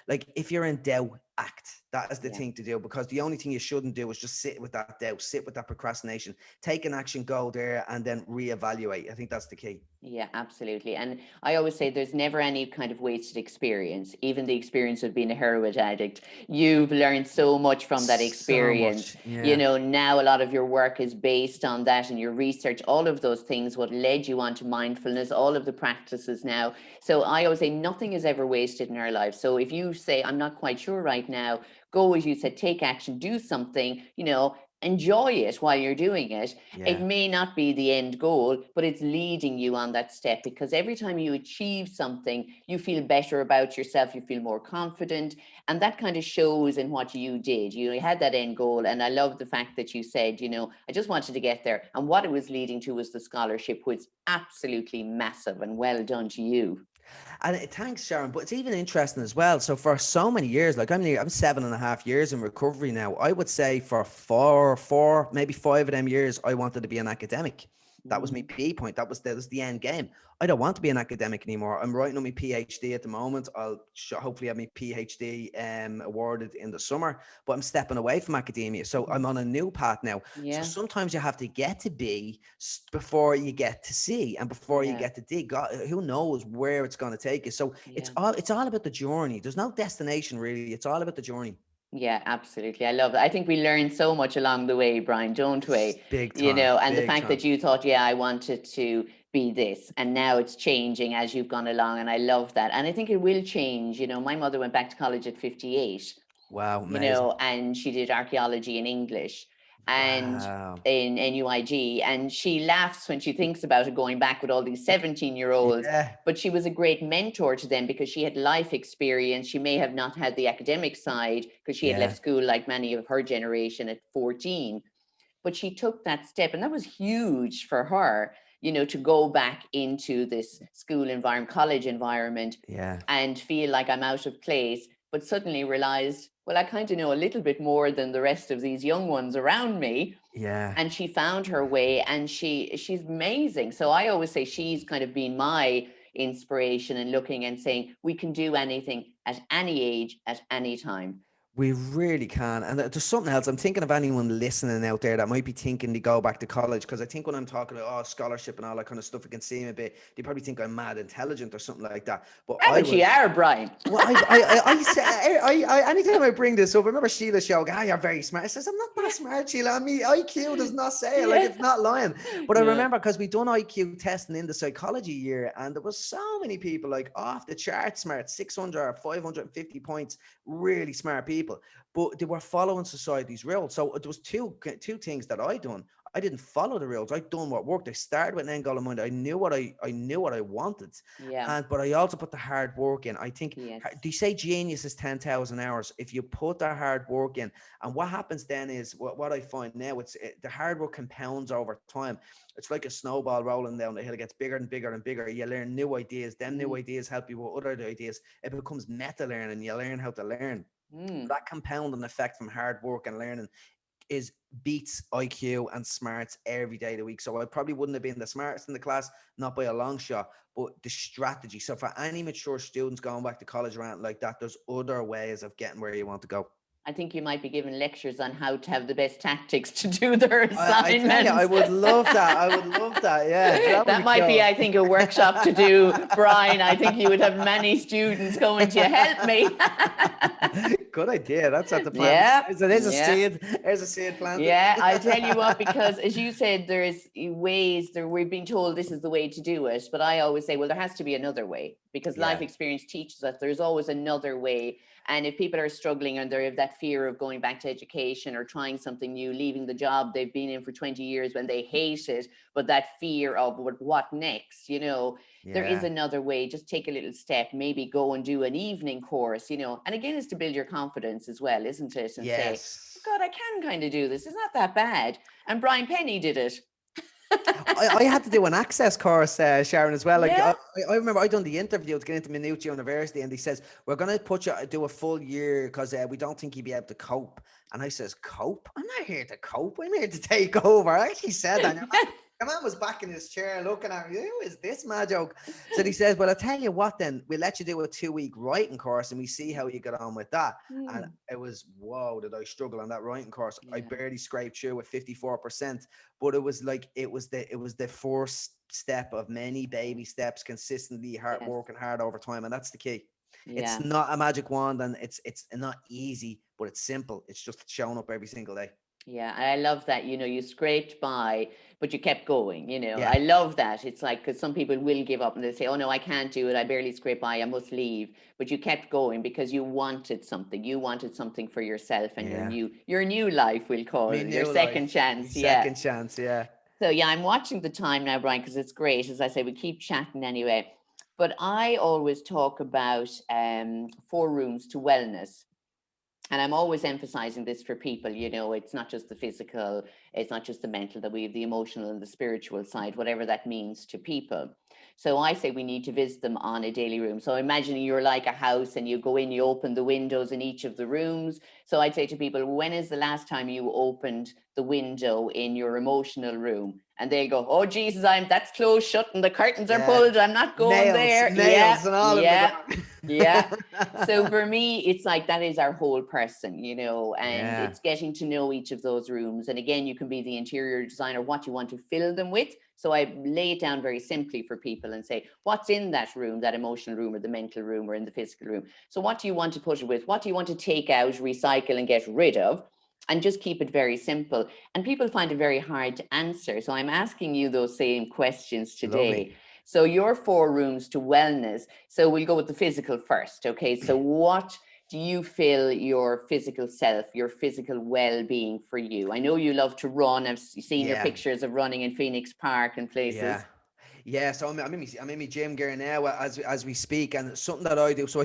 like if you're in doubt, act. That is the yeah. thing to do, because the only thing you shouldn't do is just sit with that doubt, sit with that procrastination. Take an action, go there, and then reevaluate. I think that's the key. Yeah, absolutely. And I always say there's never any kind of wasted experience, even the experience of being a heroin addict. You've learned so much from that So experience. much. You Yeah. know, now a lot of your work is based on that and your research, all of those things, what led you on to mindfulness, all of the practices now. So I always say nothing is ever wasted in our lives. So if you say, I'm not quite sure right now, go, as you said, take action, do something, you know, enjoy it while you're doing it. It Yeah. may not be the end goal, but it's leading you on that step, because every time you achieve something, you feel better about yourself, you feel more confident. And that kind of shows in what you did. You had that end goal. And I love the fact that you said, you know, I just wanted to get there. And what it was leading to was the scholarship, which is absolutely massive, and well done to you. And thanks, Sharon. But it's even interesting as well. So for so many years, like I'm 7.5 years in recovery now. I would say for four, maybe 5 of them years, I wanted to be an academic. That was my Mm, B point. That was the end game. I don't want to be an academic anymore. I'm writing on my PhD at the moment. I'll hopefully have my PhD awarded in the summer. But I'm stepping away from academia, so mhm. I'm on a new path now. So Yeah, sometimes you have to get to B before you get to C and before you yeah, get to D. God, who knows where it's going to take you? So yeah. it's all about the journey. There's no destination really. It's all about the journey. Yeah, absolutely. I love it. I think we learned so much along the way, Brian, don't we? Big You time, know, and the big fact time. that you thought, yeah, I wanted to be this, and now it's changing as you've gone along. And I love that. And I think it will change. You know, my mother went back to college at 58, Wow, you amazing. know, and she did archaeology and English and Wow. in NUIG. And she laughs when she thinks about it, going back with all these 17-year-olds. Yeah, But she was a great mentor to them because she had life experience. She may have not had the academic side because she had yeah, left school like many of her generation at 14. But she took that step, and that was huge for her, you know, to go back into this school environment, college environment, yeah, and feel like I'm out of place, but suddenly realized, well, I kind of know a little bit more than the rest of these young ones around me. yeah. And she found her way, and she's amazing. So I always say she's kind of been my inspiration, and looking and saying we can do anything at any age, at any time. We really can. And there's something else. I'm thinking of anyone listening out there that might be thinking they go back to college. Because I think when I'm talking about scholarship and all that kind of stuff, it can seem a bit, they probably think I'm mad intelligent or something like that. But Ah, I but you was, are, Brian. well, I say, anytime I bring this up, I remember Sheila show, ah, you're very smart. I says, I'm not not smart, Sheila. Me IQ does not say it. Like, Yeah. it's not lying. But I Yeah. remember because we done IQ testing in the psychology year, and there was so many people like off the chart smart, 600 or 550 points, really smart people. But they were following society's rules. So there was two things that I done. I didn't follow the rules. I done what worked. I started with an end goal in mind. I knew what I wanted, Yeah. and but I also put the hard work in. I think Yes. they say genius is 10,000 hours. If you put the hard work in, and what happens then is what I find now, the hard work compounds over time. It's like a snowball rolling down the hill. It gets bigger and bigger and bigger. You learn new ideas. Then new ideas help you with other ideas. It becomes meta learning. You learn how to learn. That compounding effect from hard work and learning is beats IQ and smarts every day of the week. So I probably wouldn't have been the smartest in the class, not by a long shot, but the strategy. So for any mature students going back to college around like that, there's other ways of getting where you want to go. I think you might be giving lectures on how to have the best tactics to do their I tell you, assignments. I would love that. I would love that. Yeah, that would That be might be, cool. I think, a workshop to do, Brian. I think you would have many students coming to you. Help me. Good idea. That's at the plan. Yeah. There's a Yeah. seed. There's a seed planted. Yeah, I'll tell you what, because as you said, there's ways there, we've been told this is the way to do it. But I always say, well, there has to be another way, because life Yeah. experience teaches us there's always another way. And if people are struggling and they have that fear of going back to education or trying something new, leaving the job they've been in for 20 years when they hate it, but that fear of what next, there is Yeah. another way. Just take a little step, maybe go and do an evening course, and again, it's to build your confidence as well, isn't it? And say, Yes. God, I can kind of do this. It's not that bad. And Brian Pennie did it. I had to do an access course, Sharon, as well. Like Yeah. I remember I done the interview to get into Maynooth University, and he says we're going to put you do a full year because we don't think you'd be able to cope. And I says, cope? I'm not here to cope. I'm here to take over. I actually said that. Your man was back in his chair looking at me. Who is this mad joke? So he says, well, I'll tell you what then. We'll let you do a 2-week writing course and we see how you get on with that. And it was, whoa, did I struggle on that writing course. I barely scraped through with 54%. But it was like, it was the first step of many baby steps, consistently hard work and hard over time. And that's the key. It's not a magic wand, and it's not easy, but it's simple. It's just showing up every single day. Yeah, I love that. You scraped by, but you kept going. Yeah. I love that. It's like, because some people will give up and they say, oh no, I can't do it. I barely scrape by. I must leave. But you kept going because you wanted something. You wanted something for yourself and your new life, we'll call it, your second chance. Second chance, yeah. So I'm watching the time now, Brian, because it's great. As I say, we keep chatting anyway. But I always talk about 4 rooms to wellness. And I'm always emphasizing this for people, it's not just the physical, it's not just the mental, that we have the emotional and the spiritual side, whatever that means to people. So I say we need to visit them on a daily room. So imagine you're like a house and you go in, you open the windows in each of the rooms. So I'd say to people, when is the last time you opened the window in your emotional room? And they'll go, oh Jesus, that's closed shut and the curtains are pulled. I'm not going there. Nails and all yeah. So for me, it's like that is our whole person, and it's getting to know each of those rooms. And again, you can be the interior designer, what you want to fill them with. So I lay it down very simply for people and say, what's in that room, that emotional room or the mental room or in the physical room? So what do you want to put it with? What do you want to take out, recycle and get rid of? And just keep it very simple. And people find it very hard to answer. So I'm asking you those same questions today. Lovely. So your 4 rooms to wellness. So we'll go with the physical first. Okay. So what do you feel your physical self, your physical well-being for you? I know you love to run. I've seen your pictures of running in Phoenix Park and places. Yeah, so I'm in my gym gear now as we speak, and something that I do. So I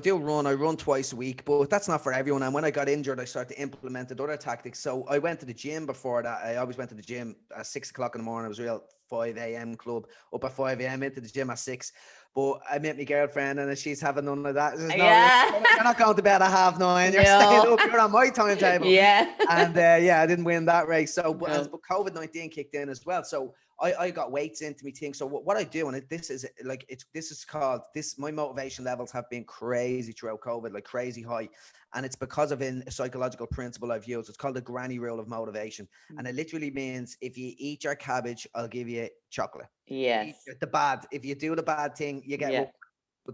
run twice a week, but that's not for everyone. And when I got injured, I started to implement other tactics. So I went to the gym before that. I always went to the gym at 6 o'clock in the morning. It was a real 5 a.m. club, up at 5 a.m. into the gym at 6. But I met my girlfriend and she's having none of that. You're not going to bed at 9:30. You're staying up. You're on my timetable. And I didn't win that race. So, but COVID-19 kicked in as well. So I got weights into me thing. So what I do, and my motivation levels have been crazy throughout COVID, like crazy high. And it's because of a psychological principle I've used. It's called the granny rule of motivation. And it literally means if you eat your cabbage, I'll give you chocolate. Yes. If you do the bad thing, you get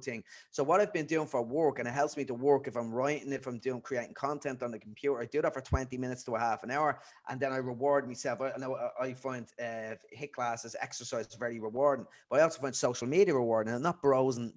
thing. So what I've been doing for work, and it helps me to work if I'm writing, if I'm doing creating content on the computer, I do that for 20 minutes to a half an hour, and then I reward myself. I know I find HIIT classes, exercise very rewarding, but I also find social media rewarding. I'm not browsing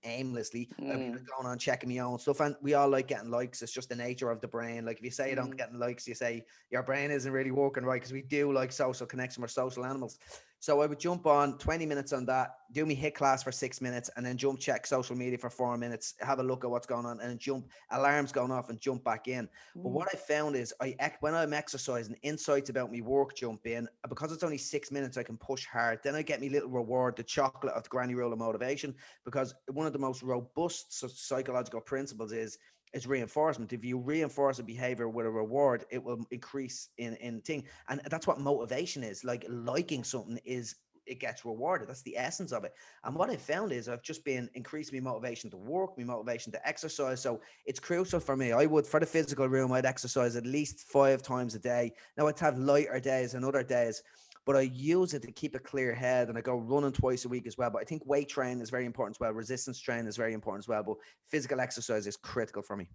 aimlessly. I've been Mm, going on checking my own stuff, and we all like getting likes. It's just the nature of the brain. Like if you say you don't mm, get likes, you say your brain isn't really working right, because we do like social connection. We're social animals. So I would jump on 20 minutes on that, do me HIIT class for 6 minutes, and then jump check social media for 4 minutes, have a look at what's going on, and then jump, alarms going off, and jump back in. But mm, what I found is when I'm exercising, insights about me work jump in. Because it's only 6 minutes, I can push hard. Then I get me little reward, the chocolate of the granny rule of motivation, because one of the most robust psychological principles is reinforcement. If you reinforce a behavior with a reward, it will increase in thing. And that's what motivation is. Like liking something is, it gets rewarded. That's the essence of it. And what I found is I've just been increasing my motivation to work, my motivation to exercise. So it's crucial for me. I would, for the physical room, I'd exercise at least 5 times a day. Now I'd have lighter days and other days, but I use it to keep a clear head, and I go running twice a week as well. But I think weight training is very important as well. Resistance training is very important as well. But physical exercise is critical for me.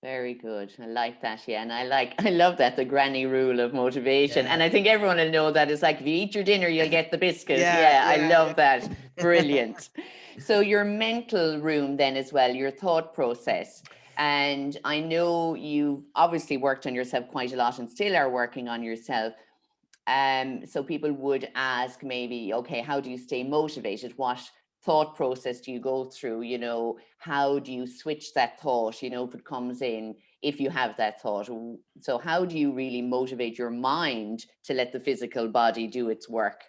very good. I like that. Yeah. And I love that, the granny rule of motivation. Yeah. And I think everyone will know that it's like, if you eat your dinner, you'll get the biscuit. Yeah, Yeah. I yeah, love that. yeah. Brilliant. So your mental room then as well, your thought process. And I know you've obviously worked on yourself quite a lot and still are working on yourself. So people would ask maybe, okay, how do you stay motivated? What thought process do you go through? How do you switch that thought, if it comes in, if you have that thought? So how do you really motivate your mind to let the physical body do its work?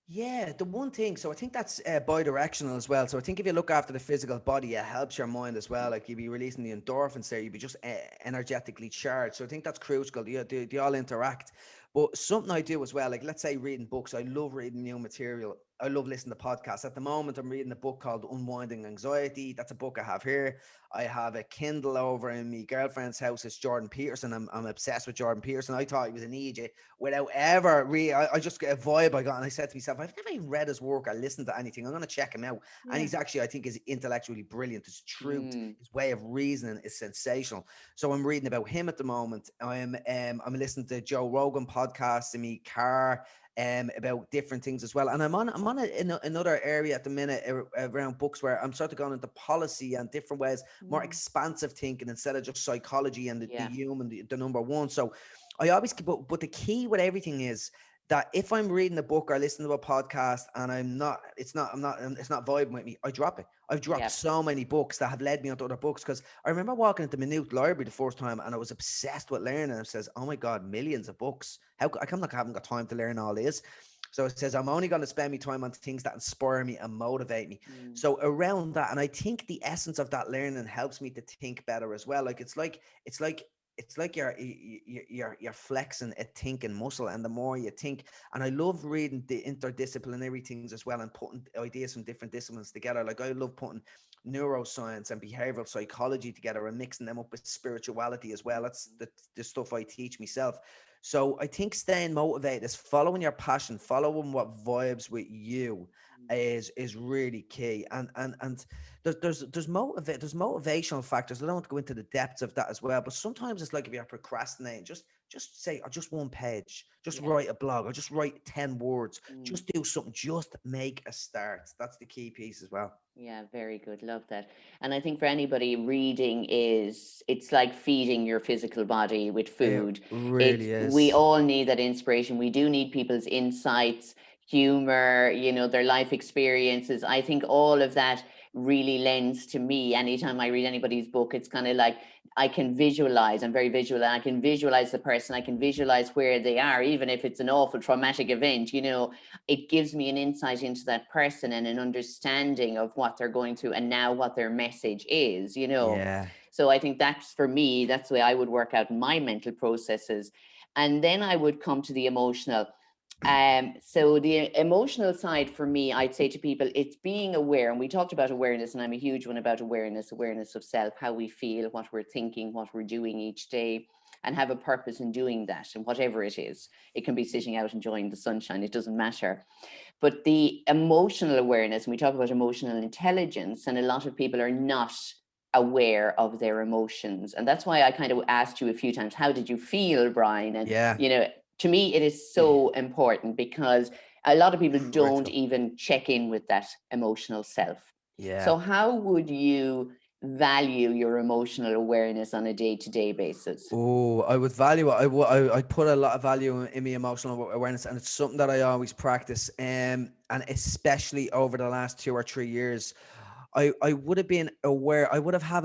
Yeah, the one thing, so I think that's bi-directional as well. So I think if you look after the physical body, it helps your mind as well. Like you'll be releasing the endorphins there, you'll be just energetically charged. So I think that's crucial. They all interact. But something I do as well, like let's say reading books, I love reading new material. I love listening to podcasts. At the moment, I'm reading a book called Unwinding Anxiety. That's a book I have here. I have a Kindle over in my girlfriend's house. It's Jordan Peterson. I'm obsessed with Jordan Peterson. I thought he was an idiot without ever I just get a vibe I got, and I said to myself, I've never even read his work or listened to anything. I'm going to check him out. And Yeah. he's actually, I think, is intellectually brilliant. His truth, Mm, his way of reasoning is sensational. So I'm reading about him at the moment. I'm listening to Joe Rogan podcasts in my car. About different things as well, and in another area at the minute around books, where I'm sort of going into policy and different ways, more mm, expansive thinking instead of just psychology and the yeah. human, the number one. So I always keep, but the key with everything is that if I'm reading a book or listening to a podcast and it's not vibing with me, I drop it. I've dropped Yeah. so many books that have led me onto other books, because I remember walking into Minute Library the first time and I was obsessed with learning. And it says, "Oh my God, millions of books! I haven't got time to learn all this." So it says, "I'm only going to spend my time on things that inspire me and motivate me." Mm, So around that, and I think the essence of that learning helps me to think better as well. Like it's like you're flexing a thinking muscle, and the more you think, and I love reading the interdisciplinary things as well, and putting ideas from different disciplines together. Like I love putting neuroscience and behavioral psychology together and mixing them up with spirituality as well. That's the stuff I teach myself. So I think staying motivated is following your passion, following what vibes with you is really key. And there's motivational factors. I don't want to go into the depths of that as well, but sometimes it's like if you're procrastinating, just say, or just one page, just yeah. write a blog, or just write 10 words, Mm. just do something, just make a start. That's the key piece as well. Yeah, very good. Love that. And I think for anybody, reading it's like feeding your physical body with It food. really We is. all need that inspiration. We do need people's insights, humor, their life experiences. I think all of that really lends to me. Anytime I read anybody's book, it's kind of like I can visualize. I'm very visual, and I can visualize the person. I can visualize where they are, even if it's an awful traumatic event, it gives me an insight into that person and an understanding of what they're going through and now what their message is. Yeah. So I think that's, for me, that's the way I would work out my mental processes. And then I would come to the emotional. So the emotional side for me, I'd say to people, it's being aware. And we talked about awareness, and I'm a huge one about awareness of self, how we feel, what we're thinking, what we're doing each day. and have a purpose in doing that. And whatever it is, it can be sitting out enjoying the sunshine, it doesn't matter. But the emotional awareness, and we talk about emotional intelligence, and a lot of people are not aware of their emotions. And that's why I kind of asked you a few times, how did you feel, Brian? And, Yeah. you know, to me, it is so important because a lot of people don't Critical. even check in with that emotional self. Yeah. So how would you value your emotional awareness on a day-to-day basis? Oh, I would value it. I put a lot of value in my emotional awareness, and it's something that I always practice. And especially over the last 2 or 3 years, I would have been aware. I would have had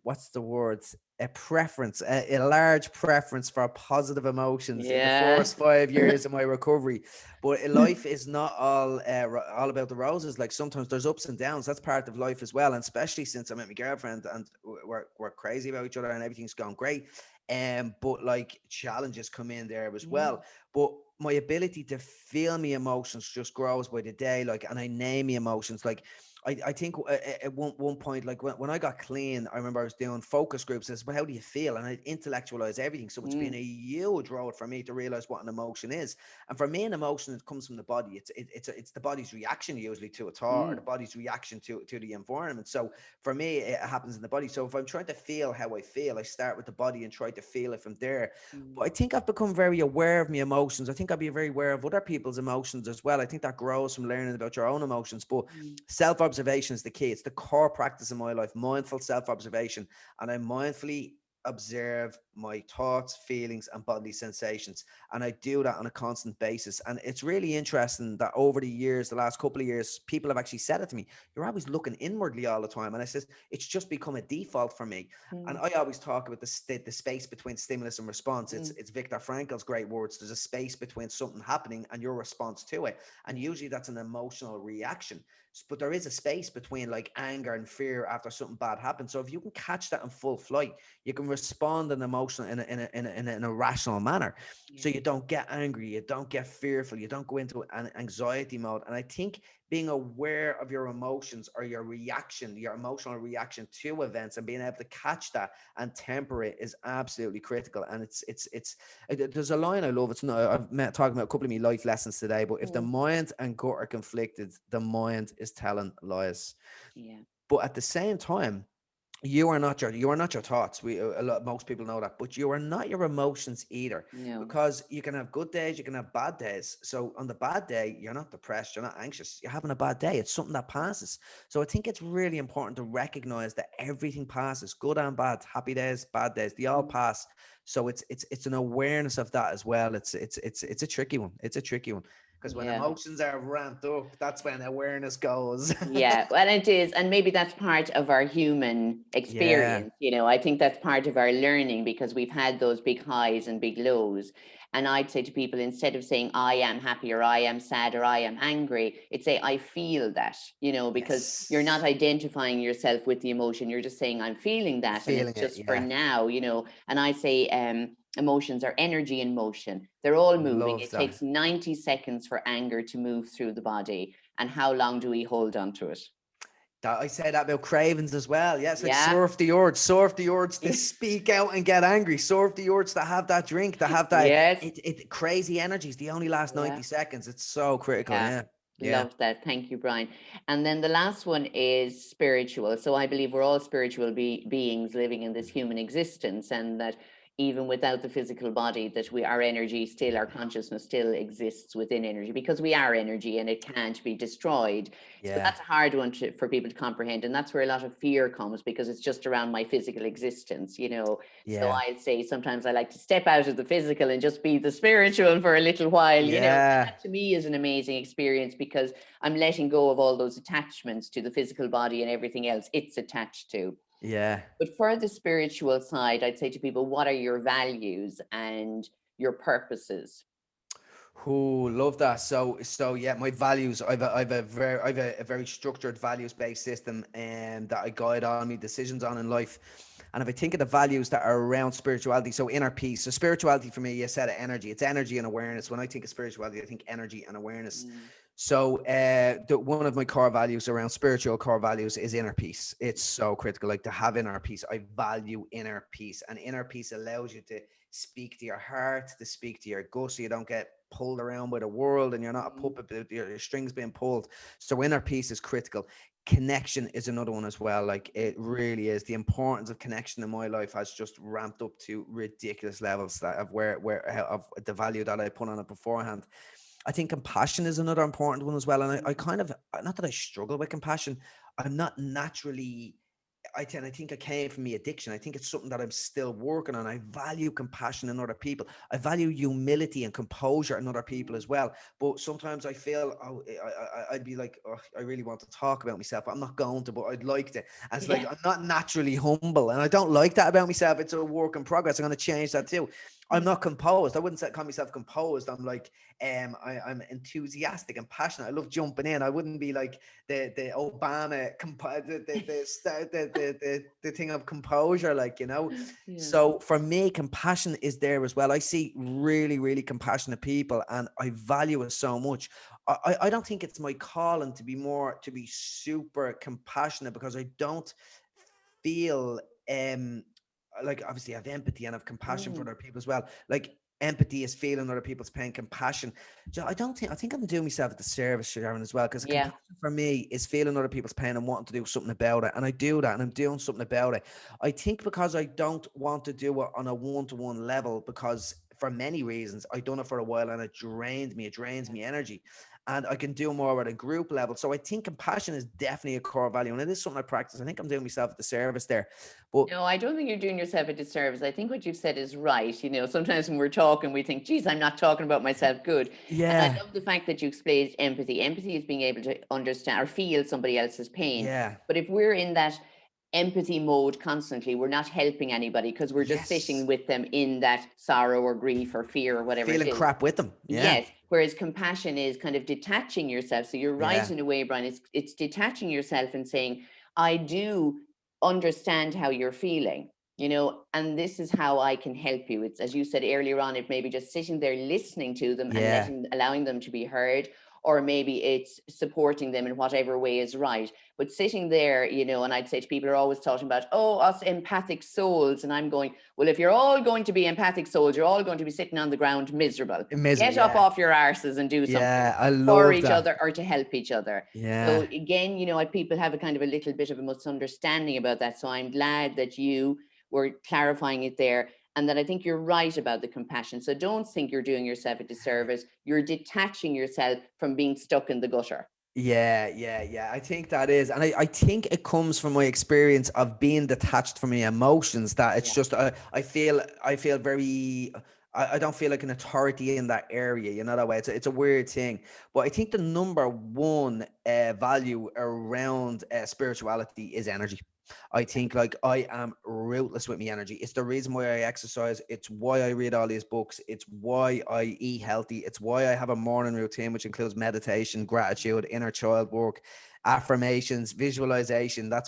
what's the word? A preference, a large preference for positive emotions in the Yeah. first 5 years of my recovery. But life is not all about the roses. Like sometimes there's ups and downs. That's part of life as well. And especially since I met my girlfriend and we're crazy about each other and everything's gone great. But like challenges come in there as well. But my ability to feel my emotions just grows by the day. Like, and I name my emotions. Like, I think at one point, like when I got clean, I remember I was doing focus groups. And it's, well, how do you feel? And I intellectualize everything. So it's been a huge road for me to realize what an emotion is. And for me, an emotion, it comes from the body. It's the body's reaction usually to a thought or the body's reaction to the environment. So for me, it happens in the body. So if I'm trying to feel how I feel, I start with the body and try to feel it from there. But I think I've become very aware of my emotions. I think I'll be very aware of other people's emotions as well. I think that grows from learning about your own emotions. But self-observation is the key. It's the core practice in my life, mindful self-observation. And I mindfully observe my thoughts, feelings, and bodily sensations. And I do that on a constant basis. And it's really interesting that over the years, the last couple of years, people have actually said it to me, you're always looking inwardly all the time. And I says, it's just become a default for me. And I always talk about the space between stimulus and response. It's Viktor Frankl's great words. There's a space between something happening and your response to it. And usually that's an emotional reaction. But there is a space between like anger and fear after something bad happens. So if you can catch that in full flight, you can respond in emotional in a rational manner. So you don't get angry, you don't get fearful, you don't go into an anxiety mode. And I think being aware of your emotions or your reaction, your emotional reaction to events, and being able to catch that and temper it is absolutely critical. And there's a line I love. It's not, talking about a couple of my life lessons today, but if the mind and gut are conflicted, the mind is telling lies. Yeah. But at the same time, you are not your thoughts. Most people know that, but you are not your emotions either. No. Because you can have good days, you can have bad days. So on the bad day, you're not depressed, you're not anxious, you're having a bad day. It's something that passes. So I think it's really important to recognize that everything passes, good and bad, happy days, bad days, they all pass. So it's an awareness of that as well. It's a tricky one. It's a tricky one. Because when Yeah. emotions are ramped up, that's when awareness goes. Yeah, well, it is. And maybe that's part of our human Yeah. experience. You know, I think that's part of our learning because we've had those big highs and big lows. And I'd say to people, instead of saying, I am happy or I am sad or I am angry, it's say, I feel that, you know, because you're not Yes. identifying yourself with the emotion. You're just saying, I'm feeling that. And it's Feeling it. just for Yeah. now, you know. And I say, emotions are energy in motion. They're all moving. Love It that. takes 90 seconds for anger to move through the body. And how long do we hold on to it? I say that about cravings as well. Yeah, it's like Yeah. surf the urge to speak out and get angry, surf the urge to have that drink, to have that Yes. crazy energies. They only last Yeah. 90 seconds. It's so critical. Yeah. Yeah. Yeah. Love that. Thank you, Brian. And then the last one is spiritual. So I believe we're all spiritual beings living in this human existence, and that even without the physical body, that our energy still, our consciousness still exists within energy because we are energy and it can't be destroyed. So Yeah. that's a hard one for people to comprehend. And that's where a lot of fear comes because it's just around my physical existence, you know. So Yeah. I'd say sometimes I like to step out of the physical and just be the spiritual for a little while, you know. Yeah. That to me is an amazing experience because I'm letting go of all those attachments to the physical body and everything else it's attached to. Yeah. But for the spiritual side, I'd say to people, what are your values and your purposes? Who love that. So yeah, my values. I've a very structured values based system, and that I guide all my decisions on in life. And if I think of the values that are around spirituality, so inner peace. So spirituality for me, you said it, energy. It's energy and awareness. When I think of spirituality, I think energy and awareness. So one of my core values around spiritual core values is inner peace. It's so critical, like to have inner peace. I value inner peace, and inner peace allows you to speak to your heart, to speak to your gut, so you don't get pulled around by the world and you're not a puppet, but your strings being pulled. So inner peace is critical. Connection is another one as well. Like it really is. The importance of connection in my life has just ramped up to ridiculous levels that of of the value that I put on it beforehand. I think compassion is another important one as well. And I kind of, not that I struggle with compassion, I'm not naturally, I think it came from my addiction. I think it's something that I'm still working on. I value compassion in other people. I value humility and composure in other people as well. But sometimes I feel, I'd be like, oh, I really want to talk about myself, but I'm not going to, but I'd like to. And it's like, I'm not naturally humble, and I don't like that about myself. It's a work in progress. I'm going to change that too. I'm not composed. I wouldn't call myself composed. I'm like, I'm enthusiastic and passionate. I love jumping in. I wouldn't be like the Obama the thing of composure, like, you know. So for me, compassion is there as well. I see really, really compassionate people, and I value it so much. I don't think it's my calling to be super compassionate, because I don't feel like, obviously I have empathy and I have compassion for other people as well. Like empathy is feeling other people's pain. Compassion, I think I'm doing myself a disservice, Sharon, as well, because compassion for me is feeling other people's pain and wanting to do something about it. And I do that, and I'm doing something about it. I think because I don't want to do it on a one-to-one level, because for many reasons, I've done it for a while and it drains me energy. And I can do more at a group level. So I think compassion is definitely a core value, and it is something I practice. I think I'm doing myself a disservice there. But no, I don't think you're doing yourself a disservice. I think what you've said is right. You know, sometimes when we're talking, we think, geez, I'm not talking about myself good. And I love the fact that you explained empathy. Empathy is being able to understand or feel somebody else's pain. But if we're in that empathy mode constantly, we're not helping anybody, because we're just sitting with them in that sorrow or grief or fear or whatever feeling it is. crap with them. Yes. Whereas compassion is kind of detaching yourself. So you're right in a way, Brian. It's detaching yourself and saying, I do understand how you're feeling, you know, and this is how I can help you. It's, as you said earlier on, it may be just sitting there listening to them and allowing them to be heard, or maybe it's supporting them in whatever way is right. But sitting there, you know, and I'd say to people are always talking about, oh, us empathic souls. And I'm going, well, if you're all going to be empathic souls, you're all going to be sitting on the ground miserable. Get up off your arses and do something for each other or to help each other. So again, you know, people have a kind of a little bit of a misunderstanding about that. So I'm glad that you were clarifying it there. And that I think you're right about the compassion. So don't think you're doing yourself a disservice. You're detaching yourself from being stuck in the gutter. Yeah. I think that is. And I think it comes from my experience of being detached from my emotions, that it's just, I feel very, I don't feel like an authority in that area, you know, that way. It's a weird thing. But I think the number one value around spirituality is energy. I think, like, I am ruthless with my energy. It's the reason why I exercise. It's why I read all these books. It's why I eat healthy. It's why I have a morning routine, which includes meditation, gratitude, inner child work, affirmations, visualization. I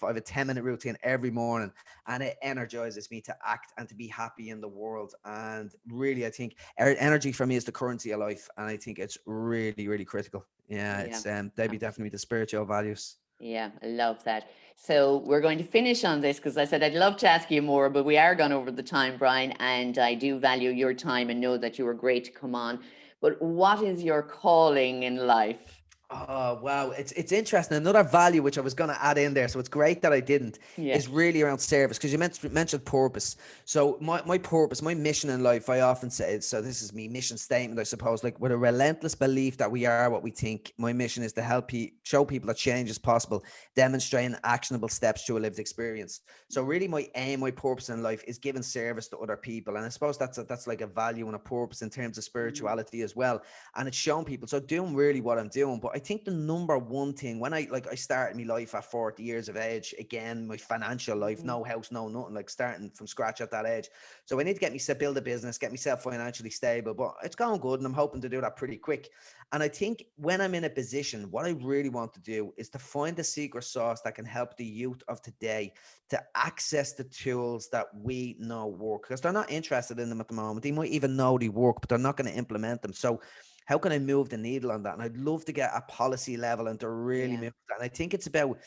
have a 10-minute routine every morning, and it energizes me to act and to be happy in the world. And really, I think energy for me is the currency of life. And I think it's really, really critical. It's they'd be definitely the spiritual values. Yeah, I love that. So we're going to finish on this, because I said I'd love to ask you more, but we are gone over the time, Brian, and I do value your time and know that you were great to come on. But what is your calling in life? Oh, wow. It's interesting. Another value which I was going to add in there, so it's great that I didn't, is really around service, because you mentioned purpose. So my purpose, my mission in life, I often say, so this is me mission statement, I suppose, like, with a relentless belief that we are what we think. My mission is to help show people that change is possible, demonstrating actionable steps to a lived experience. So really my aim, my purpose in life is giving service to other people. And I suppose that's like a value and a purpose in terms of spirituality as well. And it's showing people, so doing really what I'm doing. But I think the number one thing when I started my life at 40 years of age, again, my financial life, no house, no nothing, like starting from scratch at that age. So I need to get myself, build a business, get myself financially stable, but it's going good and I'm hoping to do that pretty quick. And I think when I'm in a position, what I really want to do is to find the secret sauce that can help the youth of today to access the tools that we know work, because they're not interested in them at the moment. They might even know they work, but they're not going to implement them. So how can I move the needle on that? And I'd love to get a policy level and to really move that. And I think it's about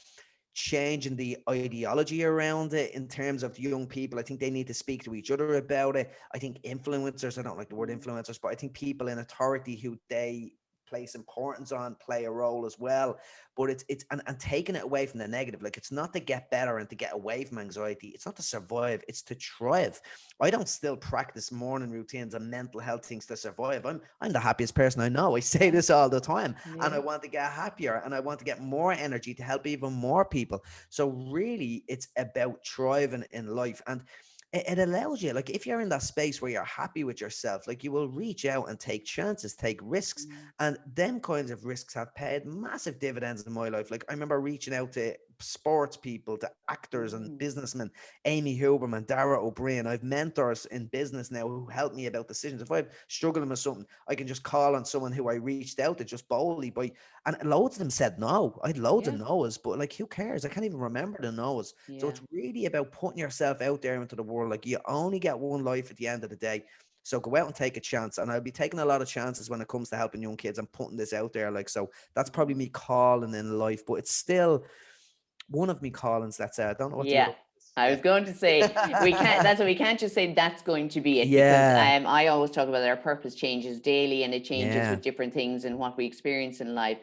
changing the ideology around it in terms of the young people. I think they need to speak to each other about it. I think influencers, I don't like the word influencers, but I think people in authority who they place importance on play a role as well. But it's and taking it away from the negative. Like, it's not to get better and to get away from anxiety. It's not to survive, it's to thrive. I don't still practice morning routines and mental health things to survive. I'm the happiest person I know. I say this all the time, and I want to get happier and I want to get more energy to help even more people. So really, it's about thriving in life. And it allows you, like, if you're in that space where you're happy with yourself, like, you will reach out and take chances, take risks. And them kinds of risks have paid massive dividends in my life. Like, I remember reaching out to sports people, to actors and businessmen, Amy Huberman, Dara O'Brien. I've mentors in business now who help me about decisions. If I'm struggling with something, I can just call on someone who I reached out to just boldly by, and loads of them said no. I had loads of no's, but like, who cares? I can't even remember the no's. So it's really about putting yourself out there into the world. Like, you only get one life at the end of the day. So go out and take a chance. And I'll be taking a lot of chances when it comes to helping young kids and putting this out there. Like, so that's probably me calling in life, but it's still one of me callings. That's I don't know what the other. I was going to say, we can't, that's what we can't just say that's going to be it, because I always talk about our purpose changes daily, and it changes with different things and what we experience in life.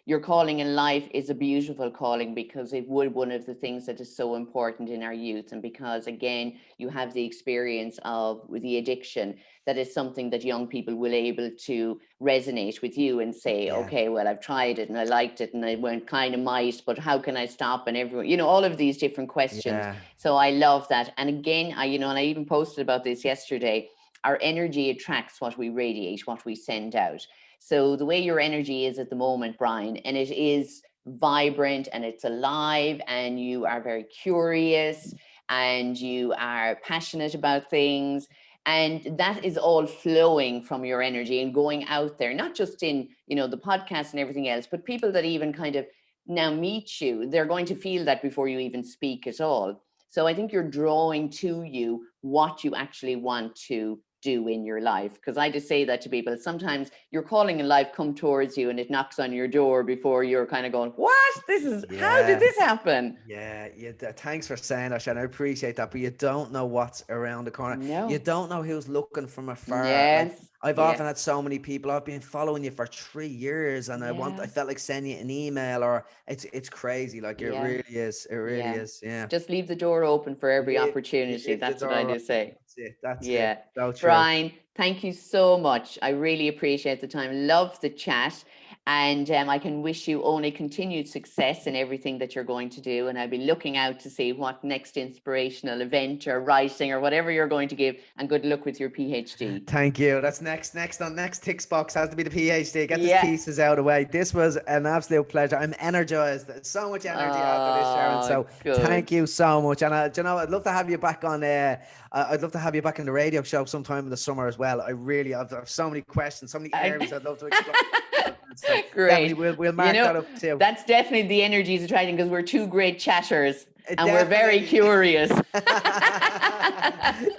Your calling in life is a beautiful calling, because it would one of the things that is so important in our youth. And because, again, you have the experience of with the addiction, that is something that young people will able to resonate with you and say, okay, well, I've tried it and I liked it and I went kind of might, but how can I stop? And everyone, you know, all of these different questions. So I love that. And again, and I even posted about this yesterday, our energy attracts what we radiate, what we send out. So the way your energy is at the moment, Brian, and it is vibrant and it's alive, and you are very curious and you are passionate about things. And that is all flowing from your energy and going out there, not just in, the podcast and everything else, but people that even kind of now meet you, they're going to feel that before you even speak at all. So I think you're drawing to you what you actually want to do in your life. Because I just say that to people, sometimes your calling in life come towards you and it knocks on your door before you're kind of going, what? How did this happen? Thanks for saying that, Shannon. I appreciate that. But you don't know what's around the corner. No. You don't know who's looking from afar. Yes. Like, I've often had so many people. I've been following you for 3 years, and I felt like sending you an email, or it's crazy. Like, it really is. It really is. Yeah. Just leave the door open for every opportunity. That's what I do say. That's it. So true. Brian, thank you so much. I really appreciate the time. Love the chat. And I can wish you only continued success in everything that you're going to do. And I'll be looking out to see what next inspirational event or writing or whatever you're going to give. And good luck with your PhD. Thank you. That's next tick box has to be the PhD. Get the pieces out of the way. This was an absolute pleasure. I'm energized. So much energy after this, Sharon. So thank you so much. And I'd love to have you back on there. I'd love to have you back in the radio show sometime in the summer as well. I have so many questions, so many areas I'd love to explore. So great. We'll mark that up too. That's definitely the energies attracting, because we're two great chatters and we're very curious.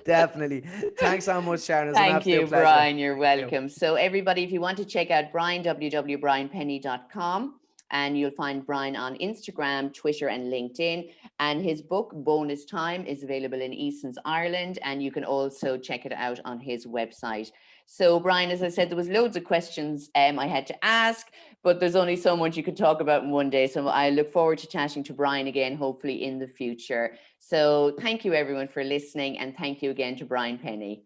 Definitely. Thanks so much, Sharon. Thank you, Brian. You're welcome. So everybody, if you want to check out Brian, www.brianpennie.com. And you'll find Brian on Instagram, Twitter, and LinkedIn. And his book, Bonus Time, is available in Eason's Ireland. And you can also check it out on his website. So, Brian, as I said, there was loads of questions I had to ask, but there's only so much you could talk about in one day. So I look forward to chatting to Brian again, hopefully in the future. So thank you, everyone, for listening. And thank you again to Brian Pennie.